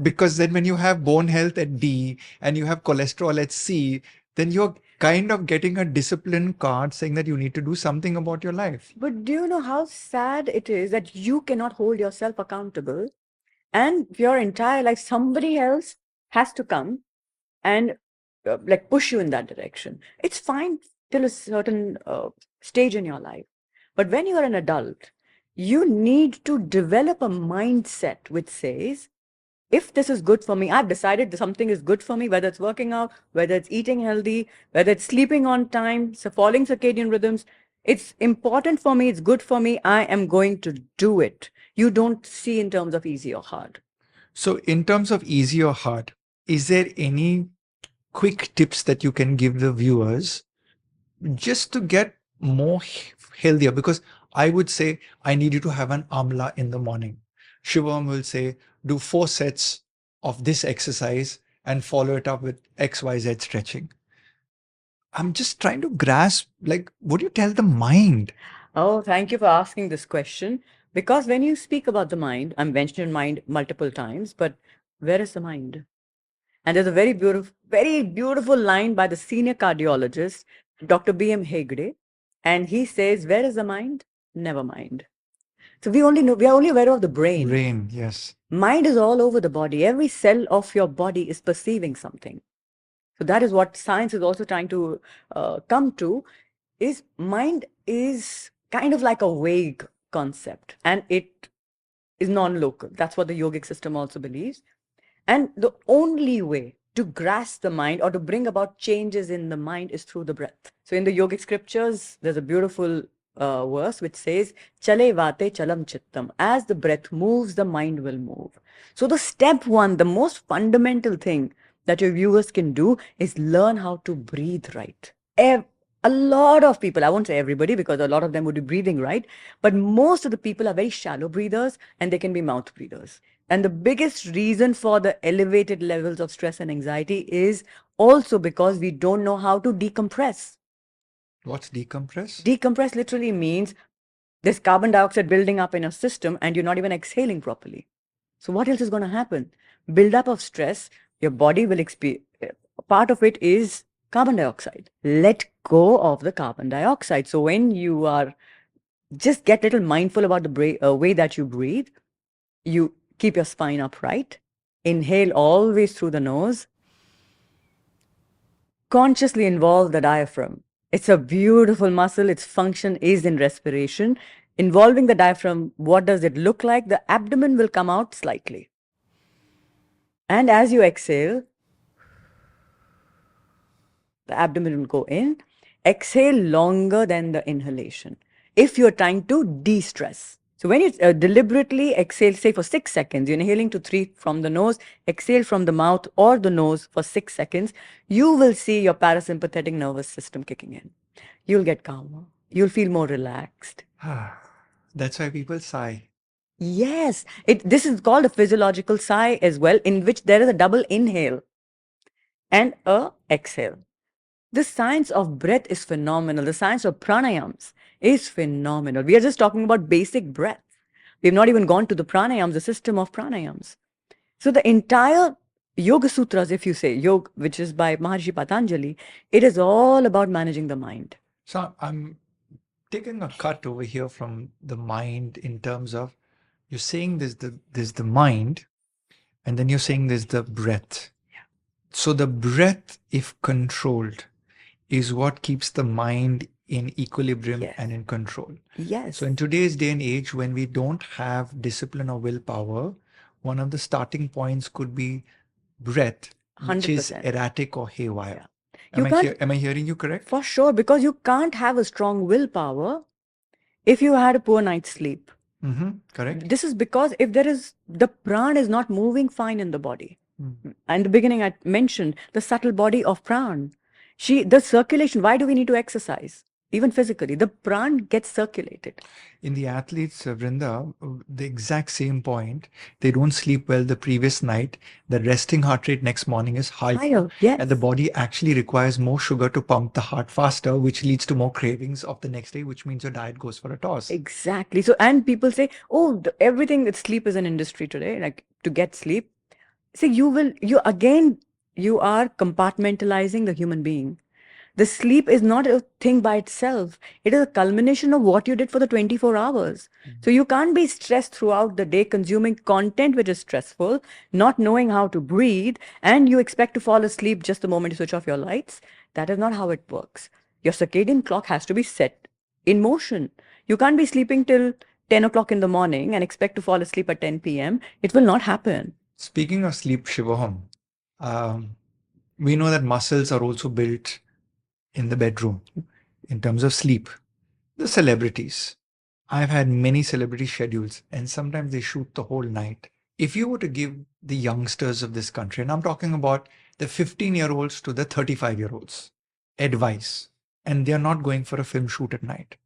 Because then when you have bone health at D and you have cholesterol at C, then you're kind of getting a discipline card saying that you need to do something about your life. But do you know how sad it is that you cannot hold yourself accountable and your entire life, somebody else has to come and like push you in that direction. It's fine till a certain stage in your life. But when you are an adult, you need to develop a mindset which says, if this is good for me, I've decided that something is good for me, whether it's working out, whether it's eating healthy, whether it's sleeping on time, so following circadian rhythms. It's important for me. It's good for me. I am going to do it. You don't see in terms of easy or hard. So in terms of easy or hard, is there any quick tips that you can give the viewers just to get more healthier? Because I would say I need you to have an amla in the morning. Shivoham will say do 4 sets of this exercise and follow it up with XYZ stretching. I'm just trying to grasp, like, what do you tell the mind? Oh, thank you for asking this question. Because when you speak about the mind, I'm mentioned mind multiple times, but where is the mind? And there's a very beautiful line by the senior cardiologist, Dr. B.M. Hegde. And he says, where is the mind? Never mind. So we are only aware of the brain. Brain, yes. Mind is all over the body. Every cell of your body is perceiving something. So that is what science is also trying to come to, is mind is kind of like a vague concept, and it is non-local. That's what the yogic system also believes. And the only way to grasp the mind or to bring about changes in the mind is through the breath. So in the yogic scriptures, there's a beautiful verse which says, Chale vate chalam chittam. As the breath moves, the mind will move. So the step one, the most fundamental thing that your viewers can do is learn how to breathe right. A lot of people, I won't say everybody because a lot of them would be breathing right, but most of the people are very shallow breathers and they can be mouth breathers. And the biggest reason for the elevated levels of stress and anxiety is also because we don't know how to decompress. What's decompress? Decompress literally means there's carbon dioxide building up in your system and you're not even exhaling properly. So what else is going to happen? Build-up of stress, your body will experience, part of it is carbon dioxide. Let go of the carbon dioxide. So when you are, just get a little mindful about the way that you breathe. You keep your spine upright. Inhale always through the nose. Consciously involve the diaphragm. It's a beautiful muscle. Its function is in respiration. Involving the diaphragm, what does it look like? The abdomen will come out slightly. And as you exhale, the abdomen will go in. Exhale longer than the inhalation if you're trying to de-stress. So when you deliberately exhale, say for 6 seconds, you're inhaling to 3 from the nose, exhale from the mouth or the nose for 6 seconds, you will see your parasympathetic nervous system kicking in. You'll get calmer. You'll feel more relaxed. That's why people sigh. Yes, this is called a physiological sigh as well, in which there is a double inhale and a exhale. The science of breath is phenomenal. The science of pranayams is phenomenal. We are just talking about basic breath. We've not even gone to the pranayams, the system of pranayams. So the entire Yoga Sutras, if you say, Yoga, which is by Maharishi Patanjali, it is all about managing the mind. So I'm taking a cut over here from the mind in terms of, you're saying there's the mind, and then you're saying there's the breath. Yeah. So the breath, if controlled, is what keeps the mind in equilibrium Yes. and in control. Yes. So in today's day and age, when we don't have discipline or willpower, one of the starting points could be breath, which is 100%. erratic or haywire. Yeah. Am I hearing you correct? For sure, because you can't have a strong willpower if you had a poor night's sleep. Correct. This is because if the pran is not moving fine in the body. In the beginning, I mentioned the subtle body of pran. The circulation, why do we need to exercise? Even physically, the pran gets circulated. In the athletes, Vrinda, the exact same point, they don't sleep well the previous night. The resting heart rate next morning is higher. Yes. And the body actually requires more sugar to pump the heart faster, which leads to more cravings of the next day, which means your diet goes for a toss. Exactly. So, and people say, oh, everything that sleep is an industry today, like to get sleep. See, you are compartmentalizing the human being. The sleep is not a thing by itself. It is a culmination of what you did for the 24 hours. So you can't be stressed throughout the day consuming content which is stressful, not knowing how to breathe, and you expect to fall asleep just the moment you switch off your lights. That is not how it works. Your circadian clock has to be set in motion. You can't be sleeping till 10 o'clock in the morning and expect to fall asleep at 10 p.m. It will not happen. Speaking of sleep, Shivoham, we know that muscles are also built in the bedroom in terms of sleep. The celebrities. I've had many celebrity schedules and sometimes they shoot the whole night. If you were to give the youngsters of this country, and I'm talking about the 15-year-olds to the 35-year-olds, advice, and they're not going for a film shoot at night,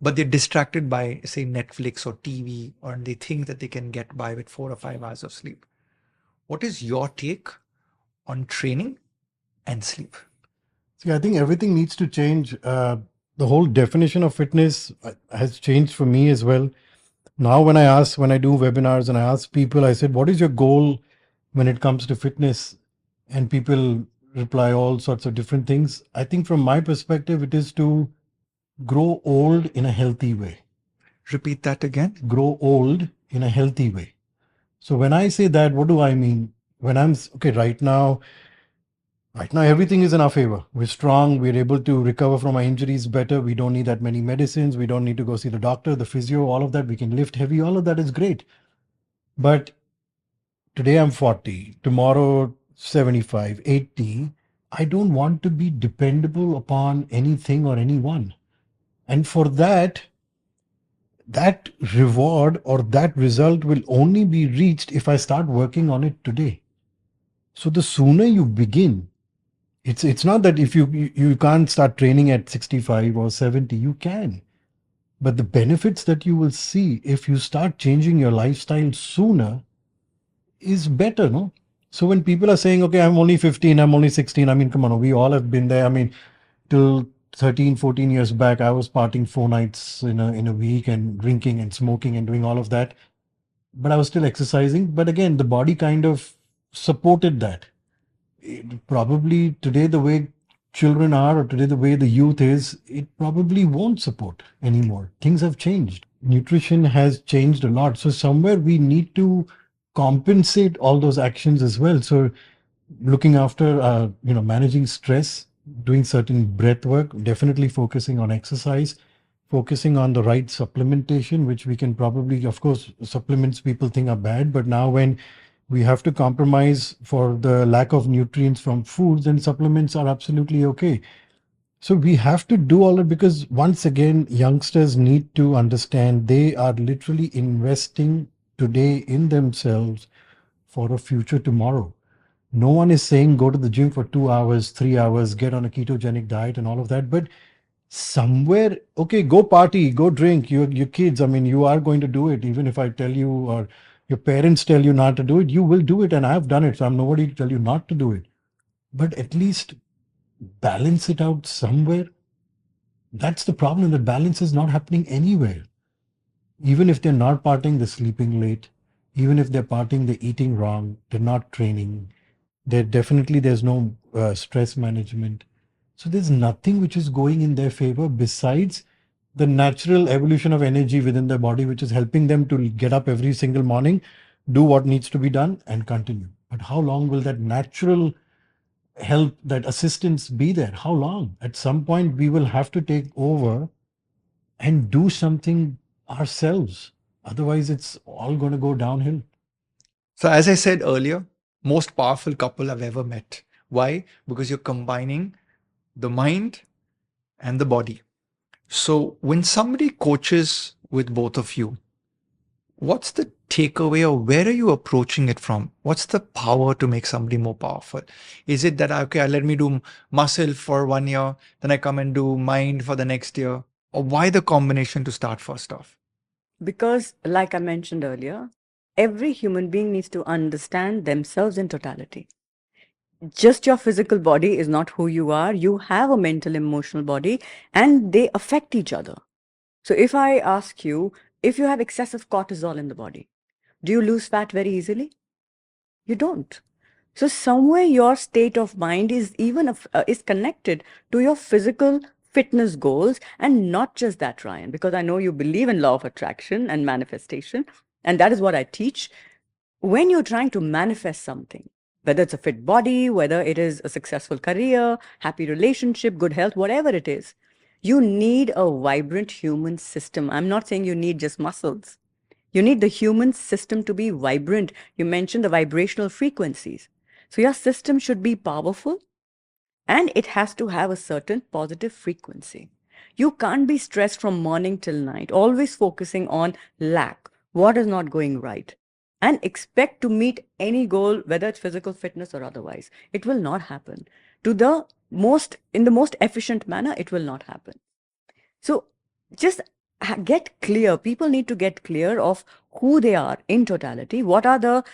but they're distracted by, say, Netflix or TV, or they think that they can get by with 4 or 5 hours of sleep. What is your take on training and sleep? See, I think everything needs to change. The whole definition of fitness has changed for me as well. Now, when I do webinars and I ask people, I said, what is your goal when it comes to fitness? And people reply all sorts of different things. I think from my perspective, it is to grow old in a healthy way. Repeat that again. Grow old in a healthy way. So when I say that, what do I mean? When right now, Right now, everything is in our favor. We're strong. We're able to recover from our injuries better. We don't need that many medicines. We don't need to go see the doctor, the physio, all of that. We can lift heavy. All of that is great. But today I'm 40, tomorrow 75, 80. I don't want to be dependable upon anything or anyone. And for that, that reward or that result will only be reached if I start working on it today. So the sooner you begin, it's not that if you can't start training at 65 or 70, you can. But the benefits that you will see if you start changing your lifestyle sooner is better, no? So when people are saying, okay, I'm only 15, I'm only 16, I mean, come on, we all have been there. I mean, till 13, 14 years back, I was partying 4 nights in a week and drinking and smoking and doing all of that. But I was still exercising. But again, the body kind of supported that. Probably today, the way children are, or today, the way the youth is, it probably won't support anymore. Things have changed. Nutrition has changed a lot. So somewhere we need to compensate all those actions as well. So looking after, managing stress, doing certain breath work, definitely focusing on exercise, focusing on the right supplementation, which we can probably, of course, supplements people think are bad, but now when we have to compromise for the lack of nutrients from foods, then supplements are absolutely okay. So we have to do all that because once again, youngsters need to understand they are literally investing today in themselves for a future tomorrow. No one is saying go to the gym for 2 hours, 3 hours, get on a ketogenic diet and all of that. But somewhere, okay, go party, go drink. Your kids, I mean, you are going to do it. Even if I tell you or your parents tell you not to do it, you will do it. And I've done it. So I'm nobody to tell you not to do it. But at least balance it out somewhere. That's the problem. The balance is not happening anywhere. Even if they're not partying, they're sleeping late. Even if they're partying, they're eating wrong. They're not training. There's no stress management. So there's nothing which is going in their favor besides the natural evolution of energy within their body, which is helping them to get up every single morning, do what needs to be done, and continue. But how long will that natural help, that assistance be there? How long? At some point, we will have to take over and do something ourselves. Otherwise, it's all going to go downhill. So, as I said earlier, most powerful couple I've ever met. Why? Because you're combining the mind and the body. So, when somebody coaches with both of you, what's the takeaway or where are you approaching it from? What's the power to make somebody more powerful? Is it that, okay, let me do muscle for 1 year, then I come and do mind for the next year? Or why the combination to start first off? Because, like I mentioned earlier, every human being needs to understand themselves in totality. Just your physical body is not who you are. You have a mental, emotional body, and they affect each other. So if I ask you, if you have excessive cortisol in the body, do you lose fat very easily? You don't. So somewhere your state of mind is is connected to your physical fitness goals, and not just that, Ryan, because I know you believe in law of attraction and manifestation, and that is what I teach. When you're trying to manifest something, whether it's a fit body, whether it is a successful career, happy relationship, good health, whatever it is, you need a vibrant human system. I'm not saying you need just muscles. You need the human system to be vibrant. You mentioned the vibrational frequencies. So your system should be powerful, and it has to have a certain positive frequency. You can't be stressed from morning till night, always focusing on lack, what is not going right, and expect to meet any goal, whether it's physical fitness or otherwise. It will not happen. In the most efficient manner, it will not happen. So just get clear. People need to get clear of who they are in totality. What are the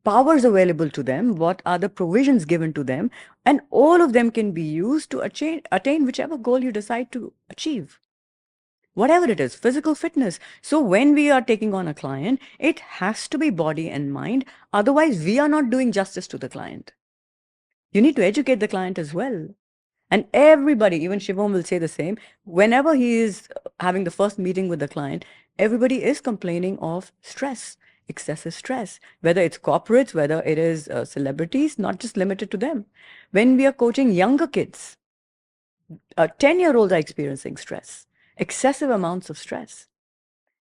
powers available to them? What are the provisions given to them? And all of them can be used to attain whichever goal you decide to achieve. Whatever it is, physical fitness. So when we are taking on a client, it has to be body and mind. Otherwise, we are not doing justice to the client. You need to educate the client as well. And everybody, even Shivoham will say the same, whenever he is having the first meeting with the client, everybody is complaining of stress. excessive stress, whether it's corporates, whether it is celebrities, not just limited to them. When we are coaching younger kids, 10-year-olds are experiencing stress, excessive amounts of stress.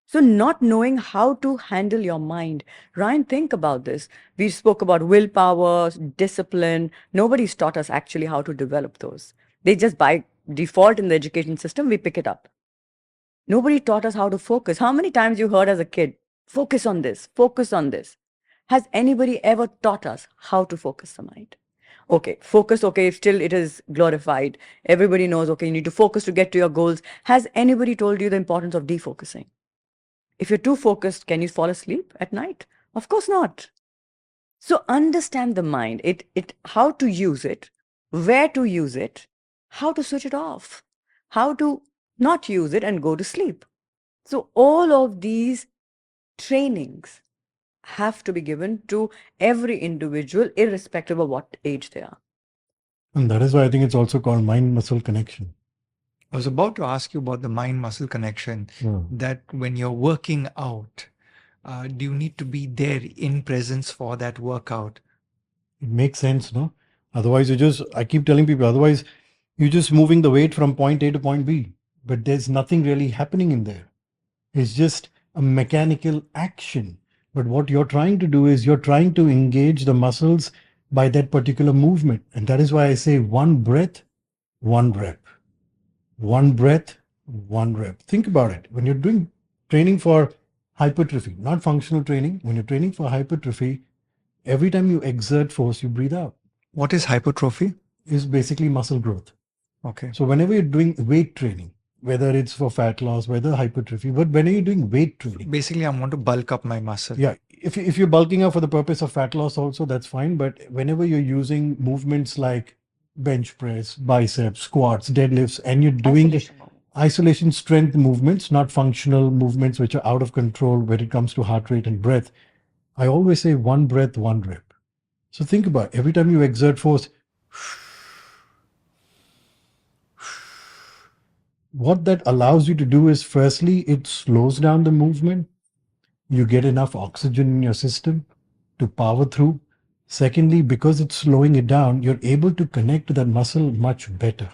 So, not knowing how to handle your mind. Ryan, think about this. We spoke about willpower, discipline. Nobody's taught us actually how to develop those. They just by default in the education system, we pick it up. Nobody taught us how to focus. How many times you heard as a kid, focus on this, focus on this? Has anybody ever taught us how to focus the mind? Okay, focus, okay, still it is glorified. Everybody knows, okay, you need to focus to get to your goals. Has anybody told you the importance of defocusing? If you're too focused, can you fall asleep at night? Of course not. So understand the mind, how to use it, where to use it, how to switch it off, how to not use it and go to sleep. So all of these trainings have to be given to every individual, irrespective of what age they are. And that is why I think it's also called mind-muscle connection. I was about to ask you about the mind-muscle connection, that when you're working out, do you need to be there in presence for that workout? It makes sense, no? Otherwise, I keep telling people, otherwise, you're just moving the weight from point A to point B, but there's nothing really happening in there. It's just a mechanical action. But what you're trying to do is you're trying to engage the muscles by that particular movement. And that is why I say one breath, one rep. One breath, one rep. Think about it. When you're doing training for hypertrophy, not functional training, when you're training for hypertrophy, every time you exert force, you breathe out. What is hypertrophy? It's basically muscle growth. Okay. So whenever you're doing weight training, whether it's for fat loss, whether hypertrophy, but when are you doing weight training? Basically, I want to bulk up my muscle. Yeah. If you're bulking up for the purpose of fat loss also, that's fine. But whenever you're using movements like bench press, biceps, squats, deadlifts, and you're doing isolation strength movements, not functional movements which are out of control when it comes to heart rate and breath, I always say one breath, one rep. So think about it. Every time you exert force, what that allows you to do is, firstly, it slows down the movement. You get enough oxygen in your system to power through. Secondly, because it's slowing it down, you're able to connect to that muscle much better.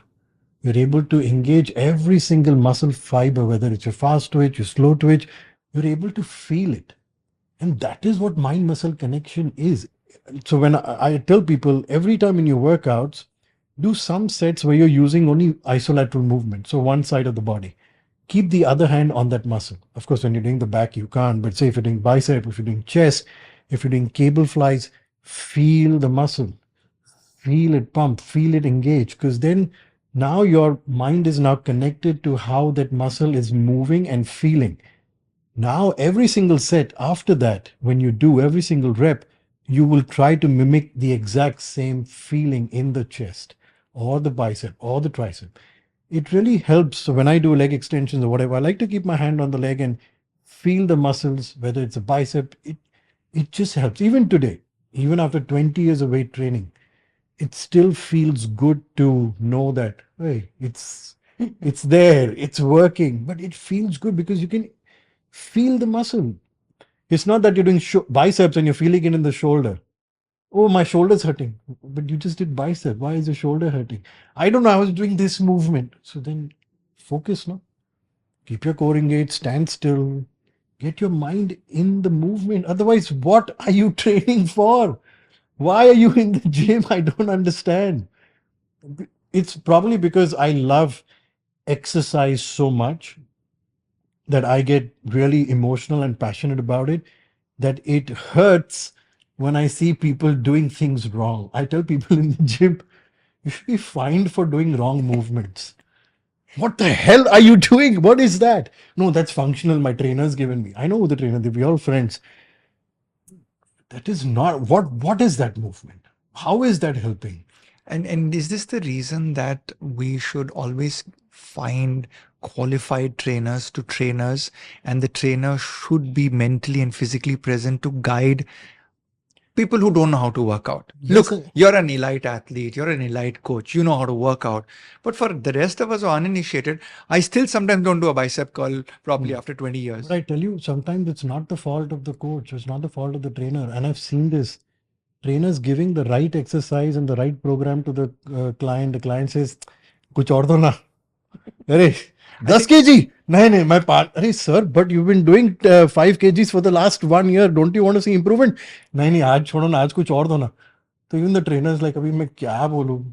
You're able to engage every single muscle fiber, whether it's your fast twitch, your slow twitch, you're able to feel it. And that is what mind-muscle connection is. So when I tell people, every time in your workouts, do some sets where you're using only isolateral movement, so one side of the body. Keep the other hand on that muscle. Of course, when you're doing the back, you can't, but say if you're doing bicep, if you're doing chest, if you're doing cable flies, feel the muscle, feel it pump, feel it engage, because then now your mind is now connected to how that muscle is moving and feeling. Now, every single set after that, when you do every single rep, you will try to mimic the exact same feeling in the chest or the bicep or the tricep. It really helps. So when I do leg extensions or whatever, I like to keep my hand on the leg and feel the muscles, whether it's a bicep, it just helps. Even today, even after 20 years of weight training, it still feels good to know that, hey, it's there, it's working, but it feels good because you can feel the muscle. It's not that you're doing biceps and you're feeling it in the shoulder. Oh, my shoulder's hurting. But you just did bicep. Why is your shoulder hurting? I don't know. I was doing this movement. So then focus, no? Keep your core engaged, stand still, get your mind in the movement. Otherwise, what are you training for? Why are you in the gym? I don't understand. It's probably because I love exercise so much that I get really emotional and passionate about it, that it hurts when I see people doing things wrong. I tell people in the gym, you should be fined for doing wrong movements. What the hell are you doing? What is that? No, that's functional. My trainer's given me. I know the trainer, we're all friends. That is not, what is that movement? How is that helping? And is this the reason that we should always find qualified trainers to trainers, and the trainer should be mentally and physically present to guide people who don't know how to work out. Yes, Look, sir. you're an elite athlete, you're an elite coach, you know how to work out. But for the rest of us who are uninitiated, I still sometimes don't do a bicep curl properly after 20 years. But I tell you, sometimes it's not the fault of the coach, it's not the fault of the trainer. And I've seen this. Trainers giving the right exercise and the right program to the client. The client says, "Kuch aur do na." Arey, 10 kg. No, my part. Arey, sir, but you've been doing 5 kgs for the last 1 year. Don't you want to see improvement? No, aaj chodo na, aaj kuch aur do na. So even the trainer is like, abhi main kya bolu?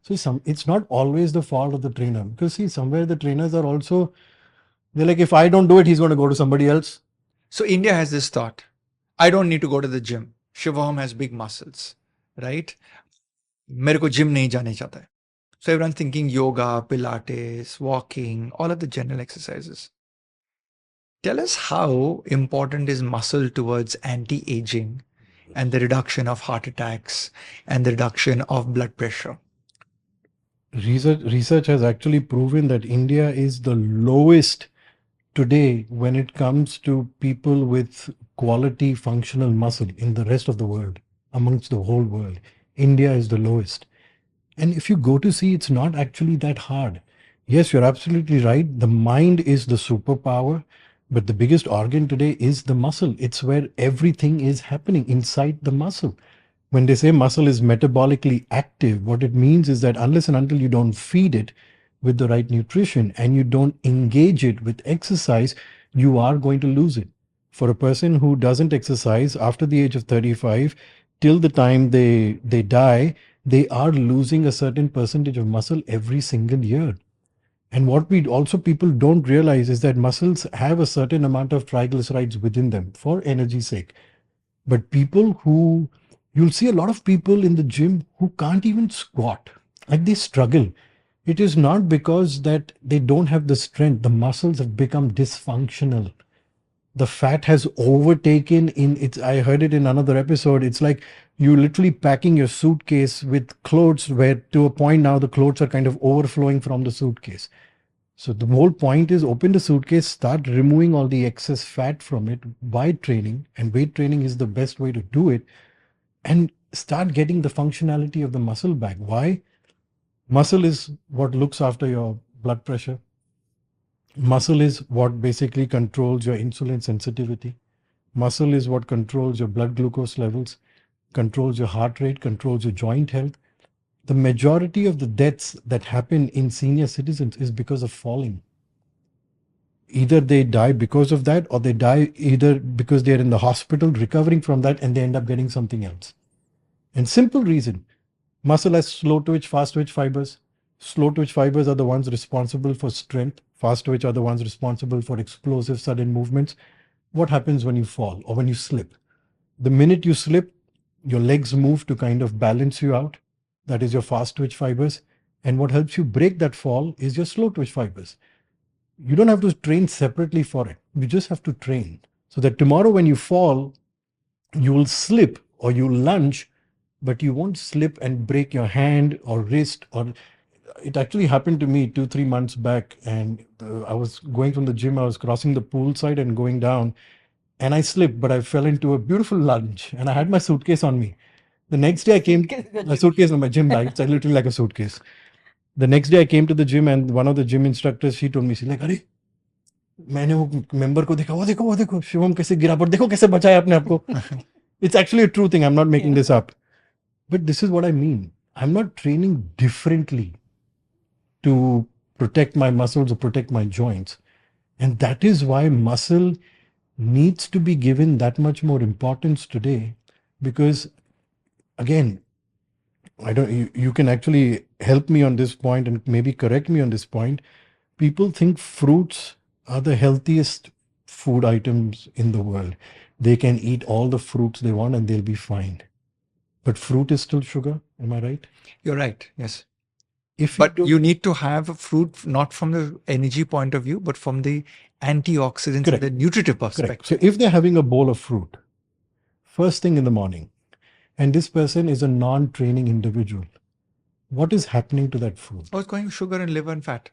So it's not always the fault of the trainer. Because see, somewhere the trainers are also, they're like, if I don't do it, he's going to go to somebody else. So India has this thought, I don't need to go to the gym. Shivoham has big muscles, right? मेरे को gym नहीं जाने चाहता है. So everyone's thinking yoga, Pilates, walking, all of the general exercises. Tell us how important is muscle towards anti-aging and the reduction of heart attacks and the reduction of blood pressure. Research has actually proven that India is the lowest today when it comes to people with quality functional muscle in the rest of the world, amongst the whole world. India is the lowest. And if you go to see, it's not actually that hard. Yes, you're absolutely right. The mind is the superpower, but the biggest organ today is the muscle. It's where everything is happening inside the muscle. When they say muscle is metabolically active, what it means is that unless and until you don't feed it with the right nutrition and you don't engage it with exercise, you are going to lose it. For a person who doesn't exercise after the age of 35, till the time they die, they are losing a certain percentage of muscle every single year. And what we also people don't realize is that muscles have a certain amount of triglycerides within them for energy's sake. But people who, you'll see a lot of people in the gym who can't even squat, like they struggle. It is not because that they don't have the strength. The muscles have become dysfunctional. The fat has overtaken in it. I heard it in another episode. It's like you literally packing your suitcase with clothes where to a point now the clothes are kind of overflowing from the suitcase. So the whole point is open the suitcase, start removing all the excess fat from it by training, and weight training is the best way to do it, and start getting the functionality of the muscle back. Why? Muscle is what looks after your blood pressure. Muscle is what basically controls your insulin sensitivity. Muscle is what controls your blood glucose levels, controls your heart rate, controls your joint health. The majority of the deaths that happen in senior citizens is because of falling. Either they die because of that, or they die either because they're in the hospital recovering from that and they end up getting something else. And simple reason, muscle has slow twitch, fast twitch fibers. Slow twitch fibers are the ones responsible for strength. Fast twitch are the ones responsible for explosive sudden movements. What happens when you fall or when you slip? The minute you slip, your legs move to kind of balance you out. That is your fast twitch fibers. And what helps you break that fall is your slow twitch fibers. You don't have to train separately for it. You just have to train so that tomorrow when you fall, you will slip or you lunge, but you won't slip and break your hand or wrist. Or it actually happened to me 2-3 months back, and I was going from the gym, I was crossing the pool side and going down, and I slipped, but I fell into a beautiful lunge, and I had my suitcase on me. The next day I came, my suitcase on my gym bag, it's literally like a suitcase. The next day I came to the gym, and one of the gym instructors, she told me, she's like, "Arey, मैंने वो member को देखा, वो देखो, शिवम कैसे गिरा, पर देखो कैसे बचाया अपने आप को." It's actually a true thing. I'm not making this up. But this is what I mean. I'm not training differently to protect my muscles or protect my joints. And that is why muscle needs to be given that much more importance today. Because again, you can actually help me on this point and maybe correct me on this point. People think fruits are the healthiest food items in the world. They can eat all the fruits they want and they'll be fine. But fruit is still sugar. Am I right? You're right. Yes. But you need to have fruit not from the energy point of view, but from the antioxidants and the nutritive perspective. Correct. So if they're having a bowl of fruit first thing in the morning, and this person is a non-training individual, what is happening to that fruit? Oh, it's going sugar and liver and fat.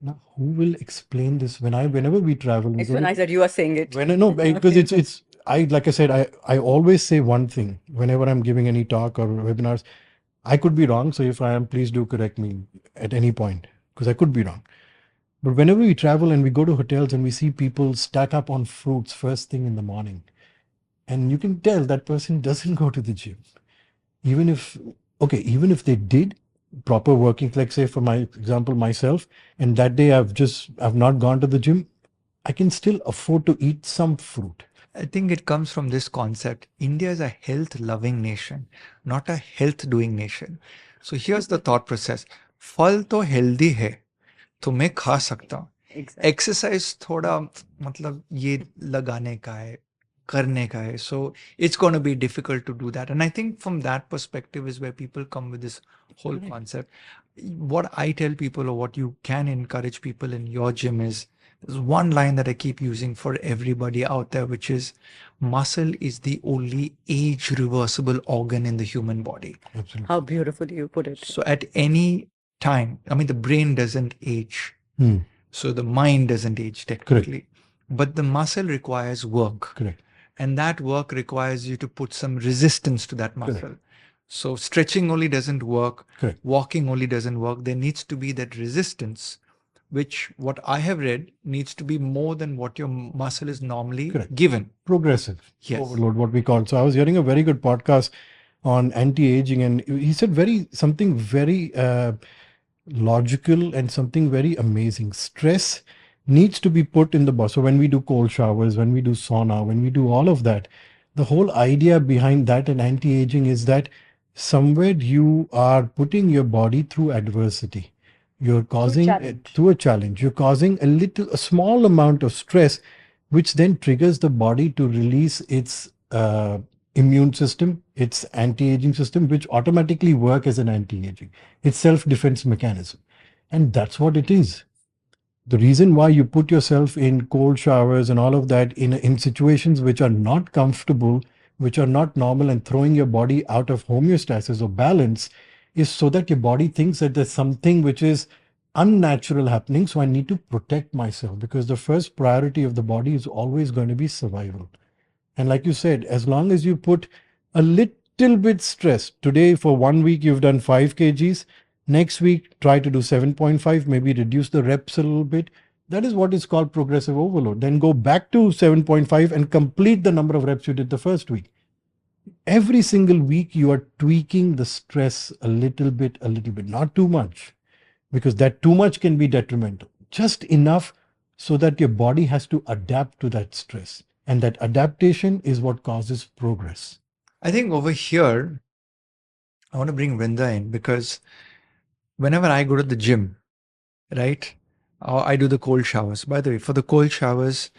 Now, who will explain this? Whenever we travel, It's when I said you are saying it. No, because it's like I said, I always say one thing whenever I'm giving any talk or webinars. I could be wrong. So if I am, please do correct me at any point, because I could be wrong. But whenever we travel and we go to hotels and we see people stack up on fruits first thing in the morning, and you can tell that person doesn't go to the gym. Even if they did proper working, like say for my example, myself, and that day I've not gone to the gym, I can still afford to eat some fruit. I think it comes from this concept. India is a health loving nation, not a health doing nation. So here's the thought process. फल तो healthy है, तो मैं खा सकता हूँ. Exactly. Exercise थोड़ा मतलब ये लगाने का है, करने का है. So it's going to be difficult to do that. And I think from that perspective is where people come with this whole concept. What I tell people, or what you can encourage people in your gym, is there's one line that I keep using for everybody out there, which is muscle is the only age reversible organ in the human body. Absolutely. How beautifully you put it. So at any time, I mean, the brain doesn't age. So the mind doesn't age technically. But the muscle requires work. Correct. And that work requires you to put some resistance to that muscle. Correct. So stretching only doesn't work. Correct. Walking only doesn't work. There needs to be that resistance, which what I have read needs to be more than what your muscle is normally Correct. given. Progressive Yes. overload, what we call. So I was hearing a very good podcast on anti-aging, and he said something very logical and something very amazing. Stress needs to be put in the body. So when we do cold showers, when we do sauna, when we do all of that, the whole idea behind that and anti-aging is that somewhere you are putting your body through adversity. You're causing through a challenge. You're causing a small amount of stress, which then triggers the body to release its immune system, its anti-aging system, which automatically work as an anti-aging. It's self-defense mechanism. And that's what it is. The reason why you put yourself in cold showers and all of that in situations which are not comfortable, which are not normal, and throwing your body out of homeostasis or balance, is so that your body thinks that there's something which is unnatural happening. So I need to protect myself, because the first priority of the body is always going to be survival. And like you said, as long as you put a little bit stress, today for 1 week you've done 5 kgs, next week try to do 7.5, maybe reduce the reps a little bit. That is what is called progressive overload. Then go back to 7.5 and complete the number of reps you did the first week. Every single week you are tweaking the stress a little bit, not too much, because that too much can be detrimental. Just enough so that your body has to adapt to that stress. And that adaptation is what causes progress. I think over here, I want to bring Vrinda in, because whenever I go to the gym, right, I do the cold showers. By the way, for the cold showers,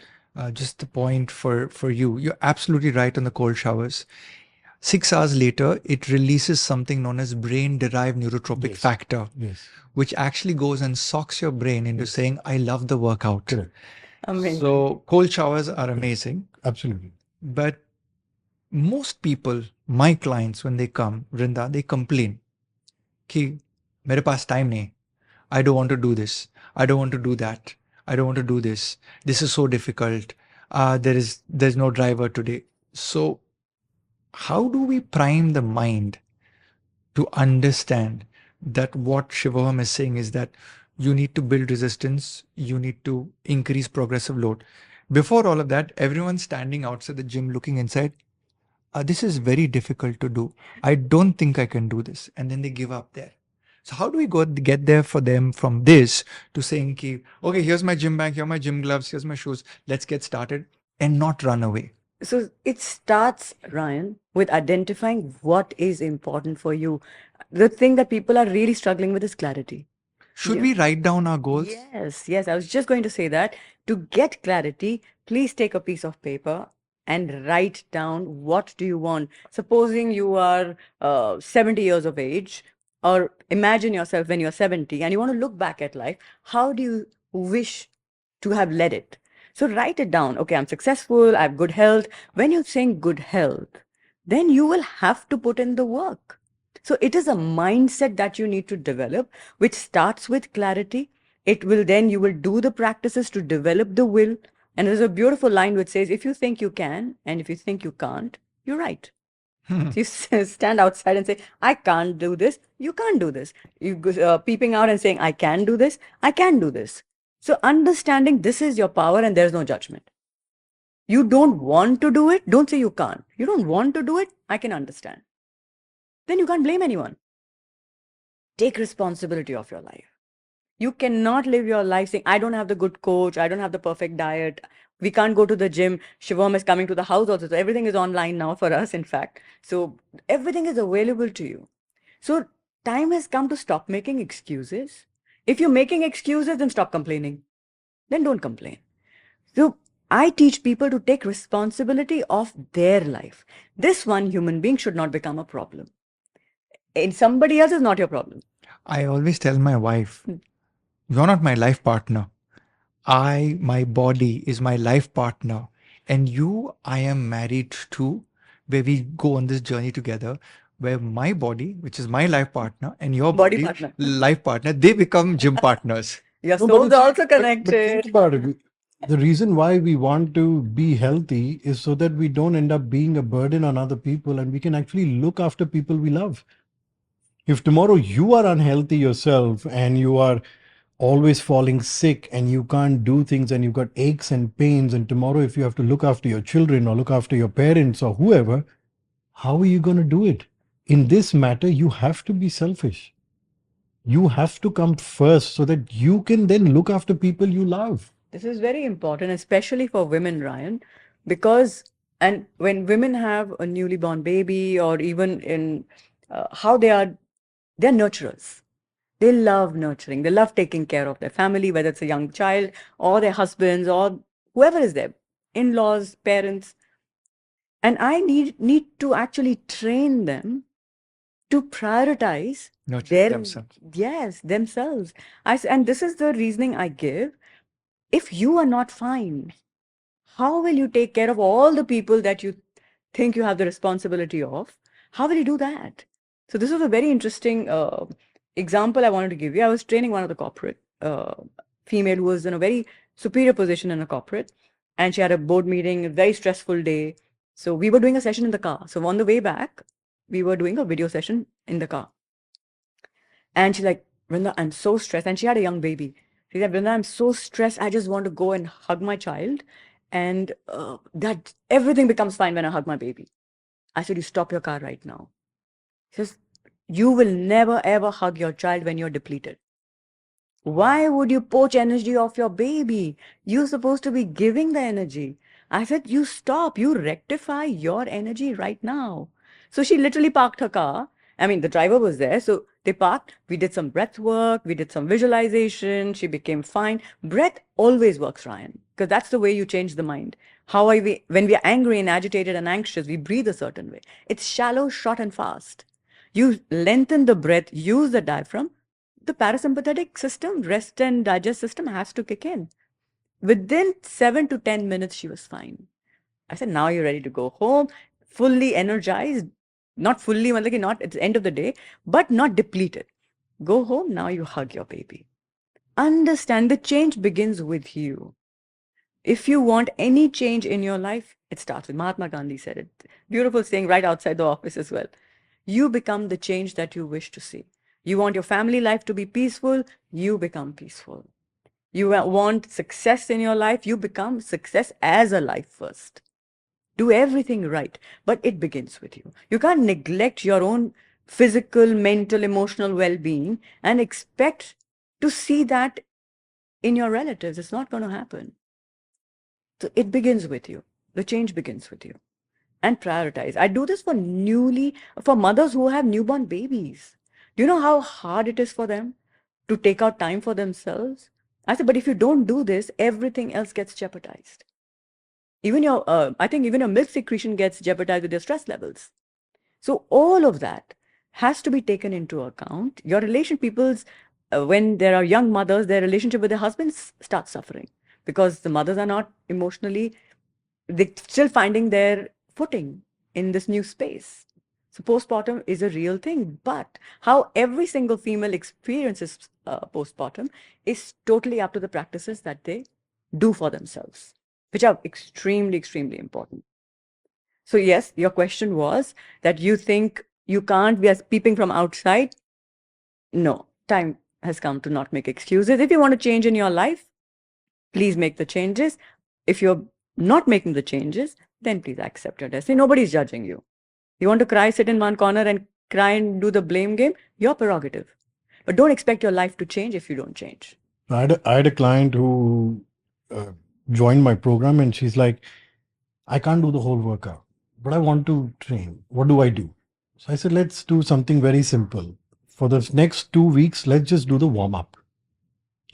just the point for you, you're absolutely right on the cold showers. 6 hours later, it releases something known as brain-derived neurotropic factor, which actually goes and socks your brain into saying, I love the workout. Correct. Amazing. So cold showers are amazing. Absolutely. But most people, my clients, when they come, Vrinda, they complain, कि मेरे पास time नहीं. I don't want to do this. I don't want to do that. I don't want to do this. This is so difficult. There's no driver today. So how do we prime the mind to understand that what Shivoham is saying is that you need to build resistance, you need to increase progressive load. Before all of that, everyone's standing outside the gym looking inside. This is very difficult to do. I don't think I can do this. And then they give up there. So how do we get there for them from this to saying, okay, here's my gym bag, here are my gym gloves, here's my shoes, let's get started, and not run away? So it starts, Ryan, with identifying what is important for you. The thing that people are really struggling with is clarity. Should we write down our goals? Yes. I was just going to say that. To get clarity, please take a piece of paper and write down what do you want. Supposing you are 70 years of age, or imagine yourself when you're 70 and you want to look back at life, how do you wish to have led it? So write it down. Okay, I'm successful, I have good health. When you're saying good health, then you will have to put in the work. So it is a mindset that you need to develop, which starts with clarity. You will do the practices to develop the will. And there's a beautiful line which says, if you think you can, and if you think you can't, you're right. So you stand outside and say, I can't do this, you can't do this. You go peeping out and saying, I can do this, I can do this. So understanding this is your power and there's no judgment. You don't want to do it, don't say you can't. You don't want to do it, I can understand. Then you can't blame anyone. Take responsibility of your life. You cannot live your life saying, I don't have the good coach, I don't have the perfect diet, we can't go to the gym. Shivoham is coming to the house also. So everything is online now for us, in fact. So everything is available to you. So time has come to stop making excuses. If you're making excuses, then stop complaining. Then don't complain. So I teach people to take responsibility of their life. This one human being should not become a problem. And somebody else is not your problem. I always tell my wife, you're not my life partner. My body is my life partner. And you, I am married to, where we go on this journey together, where my body, which is my life partner, and your Body body, partner. life partner, they become gym partners. Your No, but souls it's- are also But connected. think about it. The reason why we want to be healthy is so that we don't end up being a burden on other people and we can actually look after people we love. If tomorrow you are unhealthy yourself and you are always falling sick and you can't do things and you've got aches and pains, and tomorrow if you have to look after your children or look after your parents or whoever, how are you going to do it? In this matter, you have to be selfish. You have to come first so that you can then look after people you love. This is very important, especially for women, Ryan, because and when women have a newly born baby, or even in how they're nurturers. They love nurturing. They love taking care of their family, whether it's a young child or their husbands or whoever is there, in-laws, parents. And I need to actually train them to prioritize Nurture themselves. Yes, themselves. And this is the reasoning I give. If you are not fine, how will you take care of all the people that you think you have the responsibility of? How will you do that? So this was a very interesting example I wanted to give you. I was training one of the corporate female who was in a very superior position in a corporate, and she had a board meeting, a very stressful day. So we were doing a session in the car. So on the way back, we were doing a video session in the car. And she's like, Vrindda, I'm so stressed. And she had a young baby. She said, Vrindda, I'm so stressed. I just want to go and hug my child. And that everything becomes fine when I hug my baby. I said, you stop your car right now. She says, you will never ever hug your child when you're depleted. Why would you poach energy off your baby? You're supposed to be giving the energy. I said, you stop, you rectify your energy right now. So she literally parked her car. I mean, the driver was there. So they parked. We did some breath work. We did some visualization. She became fine. Breath always works, Ryan, because that's the way you change the mind. When we are angry and agitated and anxious, we breathe a certain way. It's shallow, short, and fast. You lengthen the breath, use the diaphragm. The parasympathetic system, rest and digest system has to kick in. Within 7 to 10 minutes, she was fine. I said, now you're ready to go home, fully energized, not fully, not at the end of the day, but not depleted. Go home, now you hug your baby. Understand the change begins with you. If you want any change in your life, it starts with Mahatma Gandhi said it. Beautiful saying right outside the office as well. You become the change that you wish to see. You want your family life to be peaceful, you become peaceful. You want success in your life, you become success as a life first. Do everything right, but it begins with you. You can't neglect your own physical, mental, emotional well-being and expect to see that in your relatives. It's not going to happen. So it begins with you. The change begins with you. And prioritize. I do this for mothers who have newborn babies. Do you know how hard it is for them to take out time for themselves? I said, but if you don't do this, everything else gets jeopardized. I think even your milk secretion gets jeopardized with your stress levels. So all of that has to be taken into account. Your when there are young mothers, their relationship with their husbands starts suffering because the mothers are not emotionally, they're still finding their footing in this new space. So postpartum is a real thing, but how every single female experiences postpartum is totally up to the practices that they do for themselves. which are extremely, extremely important. So yes, your question was that you think you can't, we are peeping from outside. No, time has come to not make excuses. If you want to change in your life, please make the changes. If you're not making the changes, then please accept your destiny. Nobody's judging you. You want to cry, sit in one corner and cry and do the blame game, your prerogative. But don't expect your life to change if you don't change. I had a client who joined my program and she's like, I can't do the whole workout, but I want to train. What do I do? So I said, let's do something very simple. For the next 2 weeks, let's just do the warm up.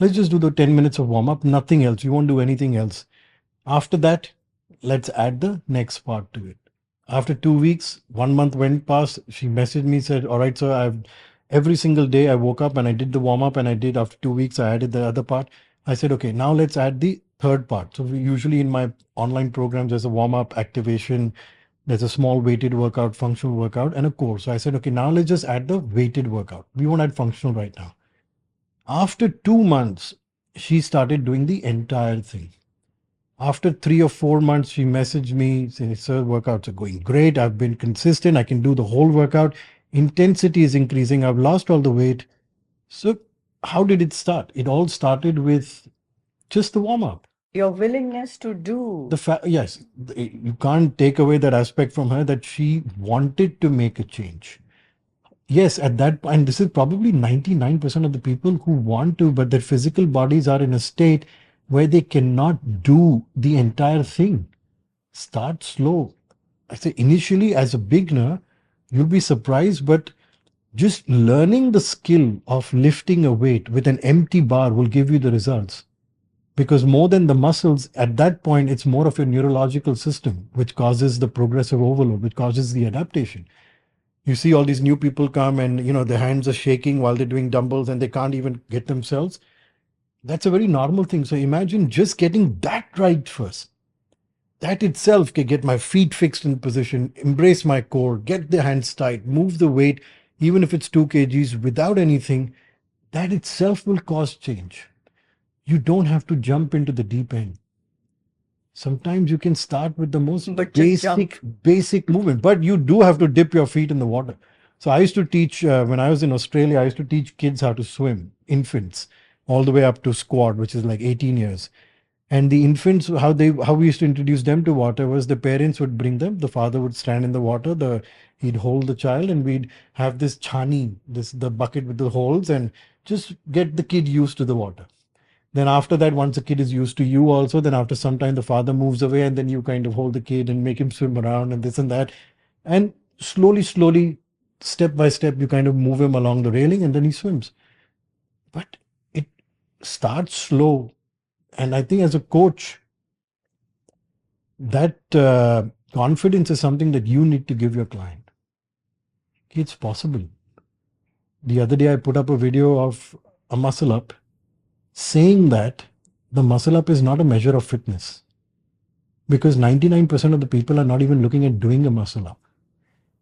Let's just do the 10 minutes of warm up, nothing else. You won't do anything else. After that, let's add the next part to it. After 2 weeks, 1 month went past. She messaged me, said, all right, sir, every single day I woke up and I did the warm up, and I did after 2 weeks, I added the other part. I said, okay, now let's add the third part. So usually in my online programs, there's a warm up, activation, there's a small weighted workout, functional workout, and a core. So I said, okay, now let's just add the weighted workout. We won't add functional right now. After 2 months, she started doing the entire thing. After 3 or 4 months, she messaged me saying, sir, workouts are going great. I've been consistent. I can do the whole workout. Intensity is increasing. I've lost all the weight. So how did it start? It all started with just the warm up. Your willingness to do. Yes, you can't take away that aspect from her, that she wanted to make a change. Yes, at that point, and this is probably 99% of the people who want to, but their physical bodies are in a state where they cannot do the entire thing. Start slow. I say initially as a beginner, you'll be surprised, but just learning the skill of lifting a weight with an empty bar will give you the results. Because more than the muscles, at that point, it's more of your neurological system, which causes the progressive overload, which causes the adaptation. You see all these new people come and, their hands are shaking while they're doing dumbbells and they can't even get themselves. That's a very normal thing. So imagine just getting that right first. That itself can get my feet fixed in position, embrace my core, get the hands tight, move the weight, even if it's 2 kgs without anything. That itself will cause change. You don't have to jump into the deep end. Sometimes you can start with the most basic movement, but you do have to dip your feet in the water. So I used to teach, when I was in Australia, I used to teach kids how to swim, infants, all the way up to squad, which is like 18 years. And the infants, how we used to introduce them to water was the parents would bring them, the father would stand in the water, he'd hold the child, and we'd have this chani, the bucket with the holes, and just get the kid used to the water. Then after that, once the kid is used to you also, then after some time the father moves away and then you kind of hold the kid and make him swim around and this and that. And slowly, step by step, you kind of move him along the railing and then he swims. But it starts slow. And I think as a coach, that confidence is something that you need to give your client. It's possible. The other day I put up a video of a muscle up, saying that the muscle up is not a measure of fitness, because 99% of the people are not even looking at doing a muscle up.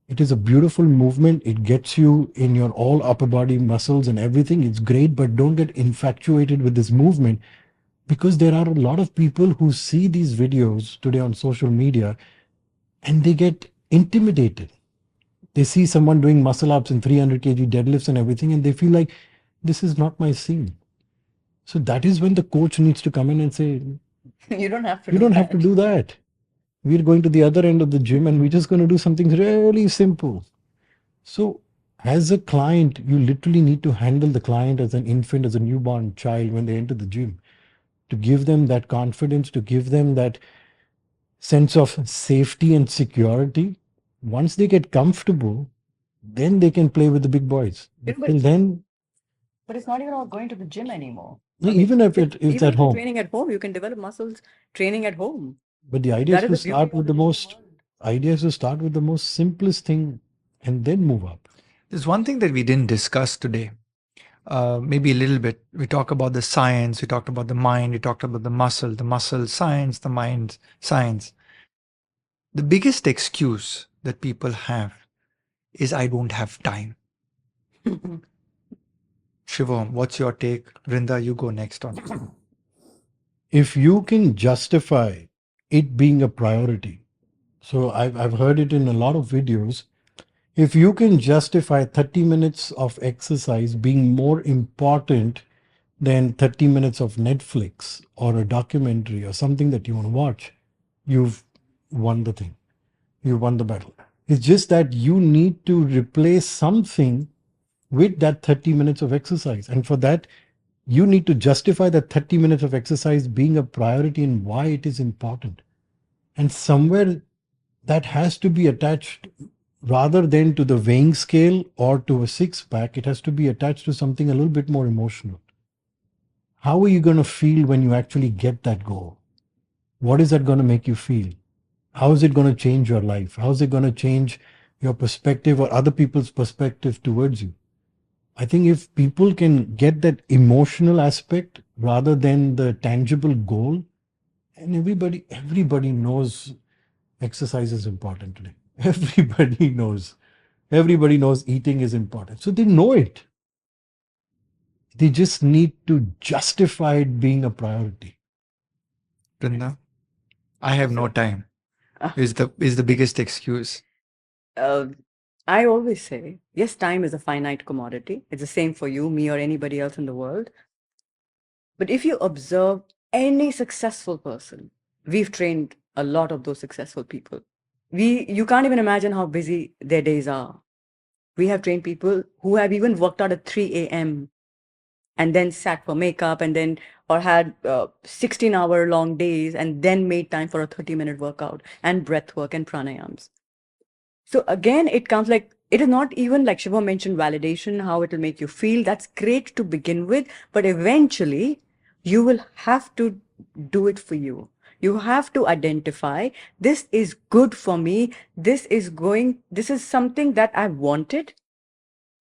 It is a beautiful movement. It gets you in your all upper body muscles and everything. It's great, but don't get infatuated with this movement, because there are a lot of people who see these videos today on social media and they get intimidated. They see someone doing muscle ups and 300 kg deadlifts and everything, and they feel like this is not my scene. So that is when the coach needs to come in and say, you don't have to do that. We're going to the other end of the gym and we're just going to do something really simple. So as a client, you literally need to handle the client as an infant, as a newborn child when they enter the gym, to give them that confidence, to give them that sense of safety and security. Once they get comfortable, then they can play with the big boys. But it's not even about going to the gym anymore. Even if it's at home. Training at home, you can develop muscles training at home. But the idea is to start with the most simplest thing and then move up. There's one thing that we didn't discuss today, maybe a little bit. We talked about the science, we talked about the mind, we talked about the muscle science, the mind science. The biggest excuse that people have is, I don't have time. Shivoham, what's your take? Vrindda, you go next on. If you can justify it being a priority. So I've heard it in a lot of videos. If you can justify 30 minutes of exercise being more important than 30 minutes of Netflix or a documentary or something that you want to watch, you've won the thing. You won the battle. It's just that you need to replace something with that 30 minutes of exercise. And for that, you need to justify that 30 minutes of exercise being a priority and why it is important. And somewhere that has to be attached, rather than to the weighing scale or to a six pack, it has to be attached to something a little bit more emotional. How are you going to feel when you actually get that goal? What is that going to make you feel? How is it going to change your life? How is it going to change your perspective or other people's perspective towards you? I think if people can get that emotional aspect rather than the tangible goal, and everybody knows exercise is important today. Everybody knows. Everybody knows eating is important. So they know it. They just need to justify it being a priority. Vrinda, I have no time. Is the biggest excuse. I always say, yes, time is a finite commodity. It's the same for you, me, or anybody else in the world. But if you observe any successful person, we've trained a lot of those successful people. You can't even imagine how busy their days are. We have trained people who have even worked out at 3 a.m. and then sat for makeup and then or had 16-hour long days and then made time for a 30-minute workout and breath work and pranayams. So again, it comes like, it is not even like Shiva mentioned validation, how it will make you feel. That's great to begin with, but eventually you will have to do it for you. You have to identify, this is good for me. This is something that I wanted.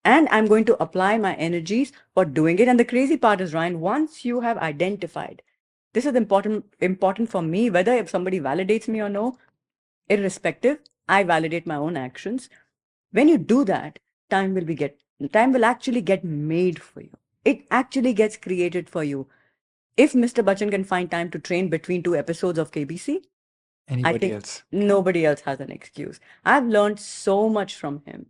And I'm going to apply my energies for doing it. And the crazy part is, Ryan, once you have identified, this is important for me, whether if somebody validates me or no, irrespective, I validate my own actions. When you do that, time will actually get made for you. It actually gets created for you. If Mr. Bachchan can find time to train between 2 episodes of KBC, I Anybody think else? nobody else has an excuse. I've learned so much from him.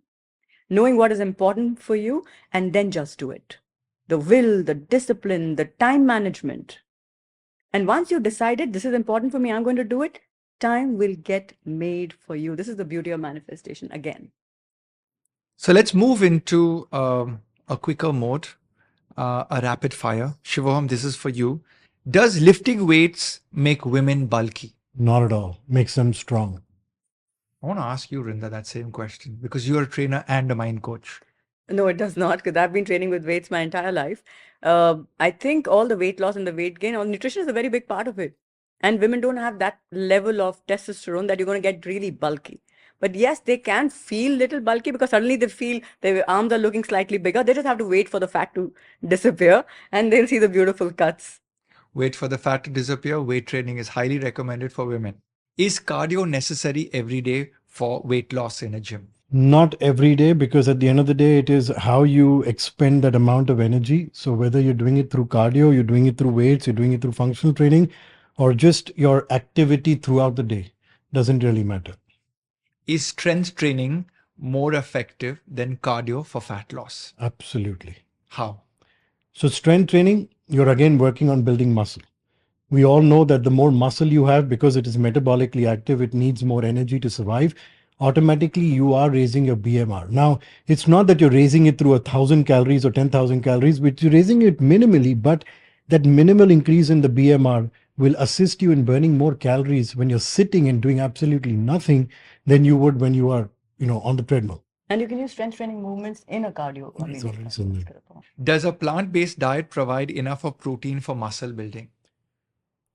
Knowing what is important for you and then just do it. The will, the discipline, the time management. And once you decided this is important for me, I'm going to do it, time will get made for you. This is the beauty of manifestation again. So let's move into a quicker mode, a rapid fire. Shivoham, this is for you. Does lifting weights make women bulky? Not at all. Makes them strong. I want to ask you, Vrinda, that same question because you're a trainer and a mind coach. No, it does not, because I've been training with weights my entire life. I think all the weight loss and the weight gain, nutrition is a very big part of it. And women don't have that level of testosterone that you're going to get really bulky. But yes, they can feel little bulky because suddenly they feel their arms are looking slightly bigger. They just have to wait for the fat to disappear and they'll see the beautiful cuts. Wait for the fat to disappear. Weight training is highly recommended for women. Is cardio necessary every day for weight loss in a gym? Not every day, because at the end of the day, it is how you expend that amount of energy. So whether you're doing it through cardio, you're doing it through weights, you're doing it through functional training, or just your activity throughout the day, doesn't really matter. Is strength training more effective than cardio for fat loss? Absolutely. How? So strength training, you're again working on building muscle. We all know that the more muscle you have, because it is metabolically active, it needs more energy to survive. Automatically, you are raising your BMR. Now, it's not that you're raising it through 1,000 calories or 10,000 calories, but you're raising it minimally. But that minimal increase in the BMR will assist you in burning more calories when you're sitting and doing absolutely nothing than you would when you are, on the treadmill. And you can use strength training movements in a cardio. It's already in there. Does a plant-based diet provide enough of protein for muscle building?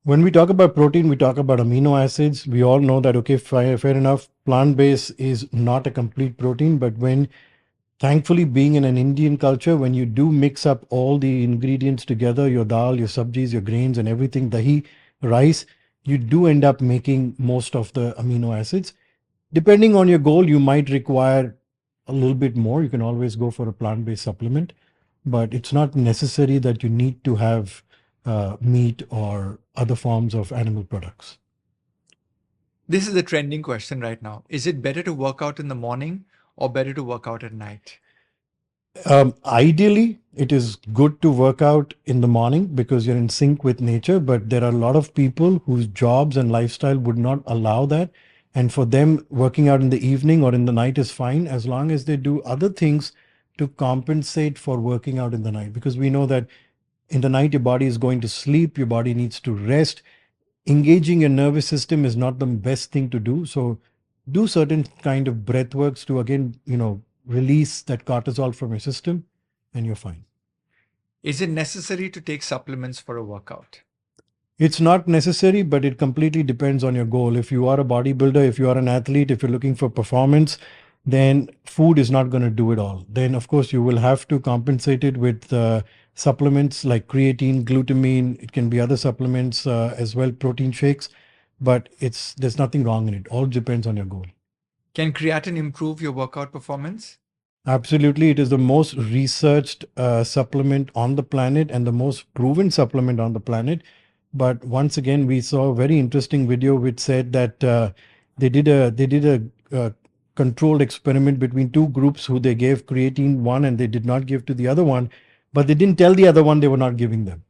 When we talk about protein, we talk about amino acids. We all know that, okay, fair enough, plant-based is not a complete protein, but thankfully, being in an Indian culture, when you do mix up all the ingredients together, your dal, your sabjis, your grains and everything, dahi, rice, you do end up making most of the amino acids. Depending on your goal, you might require a little bit more. You can always go for a plant-based supplement, but it's not necessary that you need to have meat or other forms of animal products. This is a trending question right now. Is it better to work out in the morning or better to work out at night? Ideally, it is good to work out in the morning because you're in sync with nature, but there are a lot of people whose jobs and lifestyle would not allow that. And for them, working out in the evening or in the night is fine as long as they do other things to compensate for working out in the night. Because we know that in the night, your body is going to sleep, your body needs to rest. Engaging your nervous system is not the best thing to do. So do certain kind of breath works to again, release that cortisol from your system and you're fine. Is it necessary to take supplements for a workout? It's not necessary, but it completely depends on your goal. If you are a bodybuilder, if you are an athlete, if you're looking for performance, then food is not going to do it all. Then, of course, you will have to compensate it with supplements like creatine, glutamine. It can be other supplements as well, protein shakes. But there's nothing wrong in it. All depends on your goal. Can creatine improve your workout performance? Absolutely. It is the most researched supplement on the planet and the most proven supplement on the planet. But once again, we saw a very interesting video which said that they did a controlled experiment between two groups who they gave creatine one and they did not give to the other one, but they didn't tell the other one they were not giving them.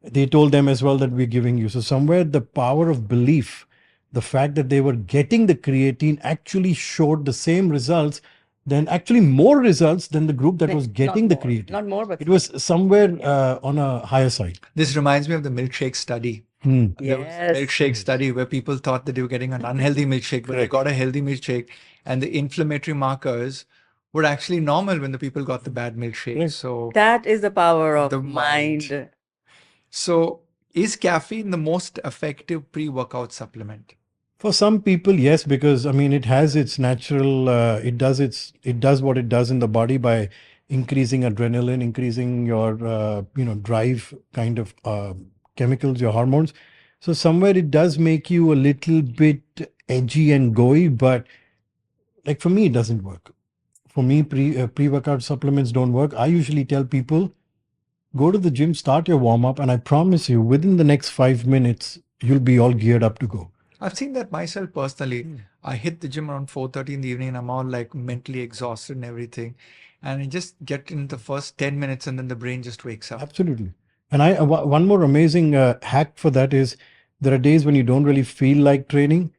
They told them as well that we're giving you. So somewhere the power of belief, the fact that they were getting the creatine actually showed the same results, then actually more results than the group that was getting the creatine. Not more, but it was somewhere on a higher side. This reminds me of the milkshake study. Hmm. There was a milkshake study where people thought that they were getting an unhealthy milkshake, but they got a healthy milkshake, and the inflammatory markers were actually normal when the people got the bad milkshake. Correct. So that is the power of The mind. mind. So, is caffeine the most effective pre-workout supplement? For some people, yes, because I mean it has its natural. It does what it does in the body by increasing adrenaline, increasing your drive kind of chemicals, your hormones. So somewhere it does make you a little bit edgy and goey, but like for me, it doesn't work. For me, pre-workout supplements don't work. I usually tell people, go to the gym, start your warm up, and I promise you, within the next 5 minutes, you'll be all geared up to go. I've seen that myself personally. I hit the gym around 4:30 in the evening and I'm all like mentally exhausted and everything. And I just get in the first 10 minutes and then the brain just wakes up. Absolutely. And one more amazing hack for that is there are days when you don't really feel like training.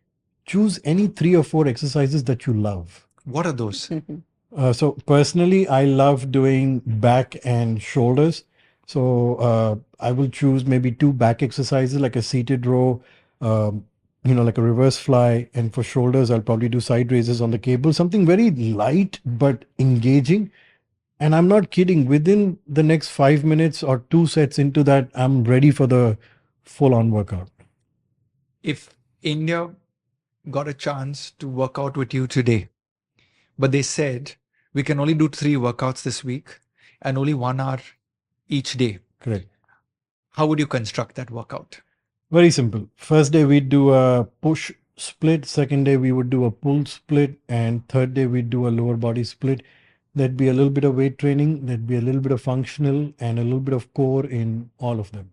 Choose any 3 or 4 exercises that you love. What are those? So personally, I love doing back and shoulders. So I will choose maybe 2 back exercises like a seated row, like a reverse fly. And for shoulders, I'll probably do side raises on the cable, something very light but engaging. And I'm not kidding, within the next 5 minutes or 2 sets into that, I'm ready for the full-on workout. If India got a chance to work out with you today, but they said we can only do 3 workouts this week and only 1 hour each day, Correct. how would you construct that workout? Very simple. First day we'd do a push split. Second day we would do a pull split. And third day we'd do a lower body split. There'd be a little bit of weight training. There'd be a little bit of functional and a little bit of core in all of them.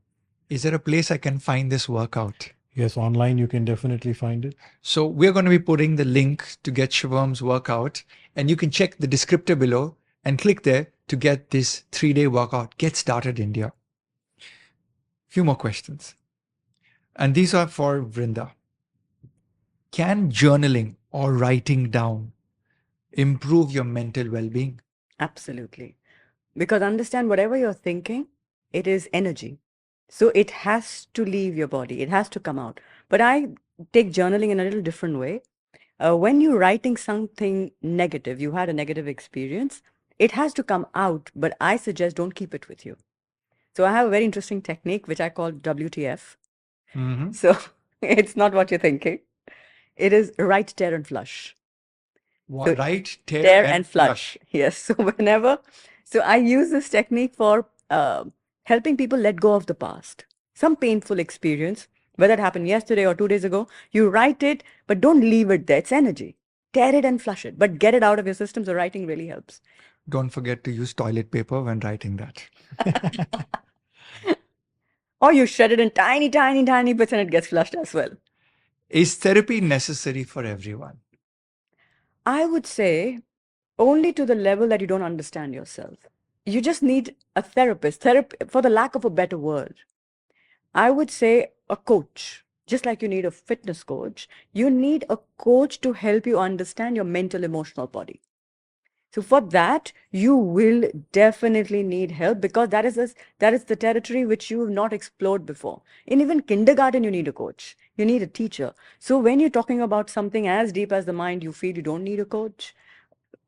Is there a place I can find this workout? Yes, online you can definitely find it. So we're going to be putting the link to get Shivoham's workout, and you can check the descriptor below and click there to get this 3-day workout. Get started, India. Few more questions. And these are for Vrinda. Can journaling or writing down improve your mental well-being? Absolutely. Because understand, whatever you're thinking, it is energy. So it has to leave your body. It has to come out. But I take journaling in a little different way. When you're writing something negative, you had a negative experience, it has to come out. But I suggest don't keep it with you. So I have a very interesting technique, which I call WTF. Mm-hmm. So it's not what you're thinking. It is write, tear, and flush. So Write, tear, tear and and flush. Yes. So so I use this technique for helping people let go of the past. Some painful experience, whether it happened yesterday or 2 days ago, you write it, but don't leave it there. It's energy. Tear it and flush it, but get it out of your system. So writing really helps. Don't forget to use toilet paper when writing that. Or you shred it in tiny, tiny, tiny bits and it gets flushed as well. Is therapy necessary for everyone? I would say only to the level that you don't understand yourself. You just need a therapist, for the lack of a better word. I would say a coach. Just like you need a fitness coach, you need a coach to help you understand your mental, emotional body. So for that, you will definitely need help because that is the territory which you have not explored before. In even kindergarten, you need a coach. You need a teacher. So when you're talking about something as deep as the mind, you feel you don't need a coach.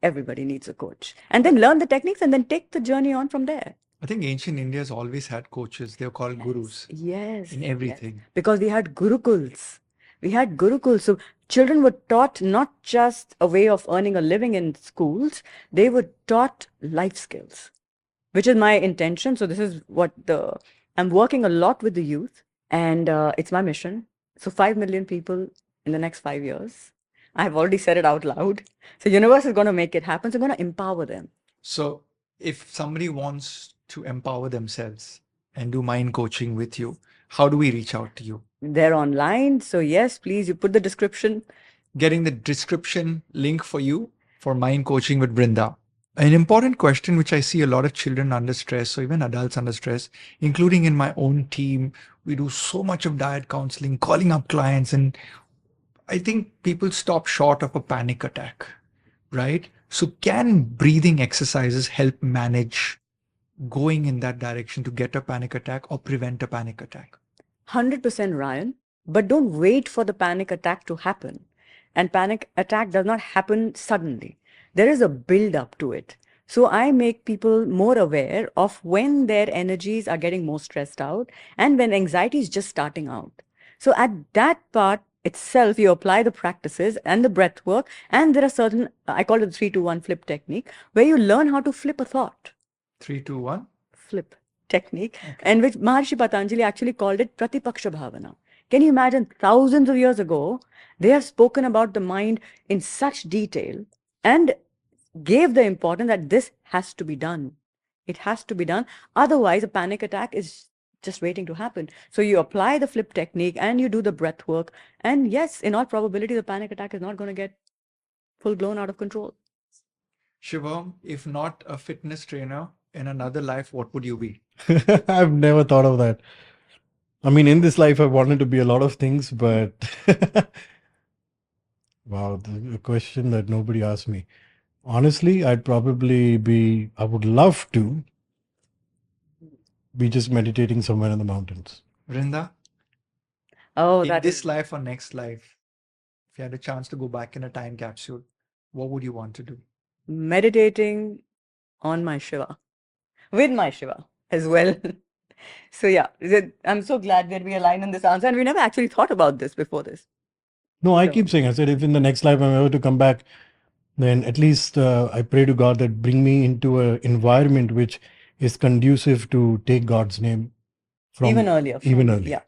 Everybody needs a coach. And then learn the techniques and then take the journey on from there. I think ancient India has always had coaches. They're called gurus Yes. in everything. Yes. Because we had gurukuls. We had gurukuls. So children were taught not just a way of earning a living in schools, they were taught life skills, which is my intention. So this is I'm working a lot with the youth and it's my mission. So 5 million people in the next 5 years. I've already said it out loud. So universe is going to make it happen. So I'm going to empower them. So if somebody wants to empower themselves and do mind coaching with you, how do we reach out to you? They're online. So yes, please, you put the description. Getting the description link for you for mind coaching with Vrindda. An important question which I see a lot of children under stress, or even adults under stress, including in my own team, we do so much of diet counseling, calling up clients, and I think people stop short of a panic attack, right? So can breathing exercises help manage going in that direction to get a panic attack or prevent a panic attack? 100% Ryan, but don't wait for the panic attack to happen. And panic attack does not happen suddenly. There is a build up to it. So I make people more aware of when their energies are getting more stressed out and when anxiety is just starting out. So at that part itself, you apply the practices and the breath work. And there are certain, I call it the 3-2-1 flip technique, where you learn how to flip a thought. 3, 2, 1. Flip technique, and which Maharishi Patanjali actually called it Pratipaksha Bhavana. Can you imagine thousands of years ago, they have spoken about the mind in such detail and gave the importance that this has to be done. It has to be done. Otherwise, a panic attack is just waiting to happen. So you apply the flip technique and you do the breath work. And yes, in all probability, the panic attack is not going to get full blown out of control. Shivoham, if not a fitness trainer in another life, what would you be? I've never thought of that. I mean, in this life, I wanted to be a lot of things, but wow, a question that nobody asked me. Honestly, I would love to be just meditating somewhere in the mountains. Vrindda, Oh, in that this is life or next life, if you had a chance to go back in a time capsule, what would you want to do? meditating on my Shiva, with my Shiva as well. So yeah, I'm so glad that we align on this answer, and we never actually thought about this before this. No, I So- keep saying, I said, if in the next life I'm ever to come back, then at least I pray to God that bring me into an environment which is conducive to take God's name from Even earlier. even earlier. Yeah.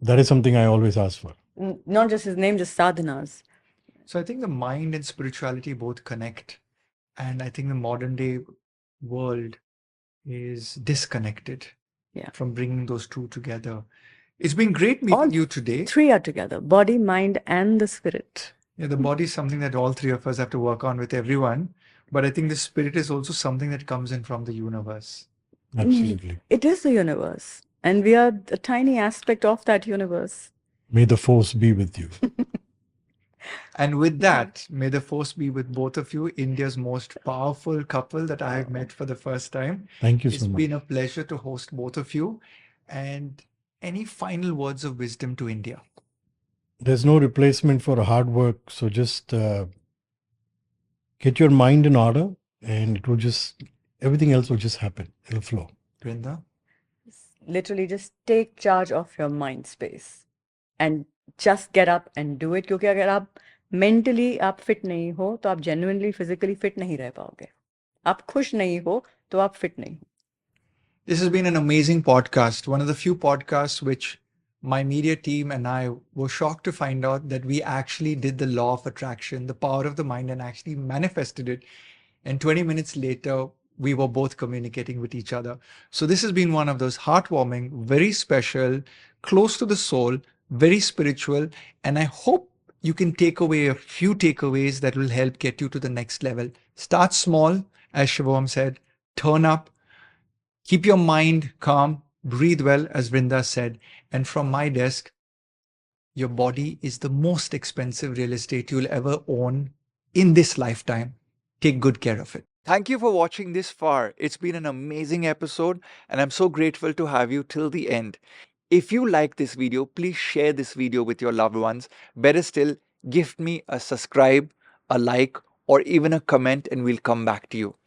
That is something I always ask for. Not just his name, just sadhanas. So I think the mind and spirituality both connect. And I think the modern day world is disconnected Yeah. from bringing those two together. It's been great meeting All you today. Three are together: body, mind, and the spirit. Yeah, the body is something that all three of us have to work on with everyone. But I think the spirit is also something that comes in from the universe. Absolutely. It is the universe, and we are a tiny aspect of that universe. May the force be with you. And with that, may the force be with both of you, India's most powerful couple that I have met for the first time. Thank you It's so much. been a pleasure to host both of you. And any final words of wisdom to India? There's no replacement for hard work. So just get your mind in order and everything else will just happen. It'll flow. Vrinda? Literally, just take charge of your mind space and just get up and do it. क्योंकि अगर आप mentally आप fit नहीं हो तो आप genuinely physically fit नहीं रह पाओगे. आप खुश नहीं हो तो आप fit नहीं हो. This has been an amazing podcast. One of the few podcasts which my media team and I were shocked to find out that we actually did the law of attraction, the power of the mind, and actually manifested it. And 20 minutes later, we were both communicating with each other. So this has been one of those heartwarming, very special, close to the soul, very spiritual, and I hope you can take away a few takeaways that will help get you to the next level. Start small, as Shivoham said, turn up, keep your mind calm, breathe well, as Vrinda said, and from my desk, your body is the most expensive real estate you'll ever own in this lifetime. Take good care of it. Thank you for watching this far. It's been an amazing episode, and I'm so grateful to have you till the end. If you like this video, please share this video with your loved ones. Better still, gift me a subscribe, a like, or even a comment, and we'll come back to you.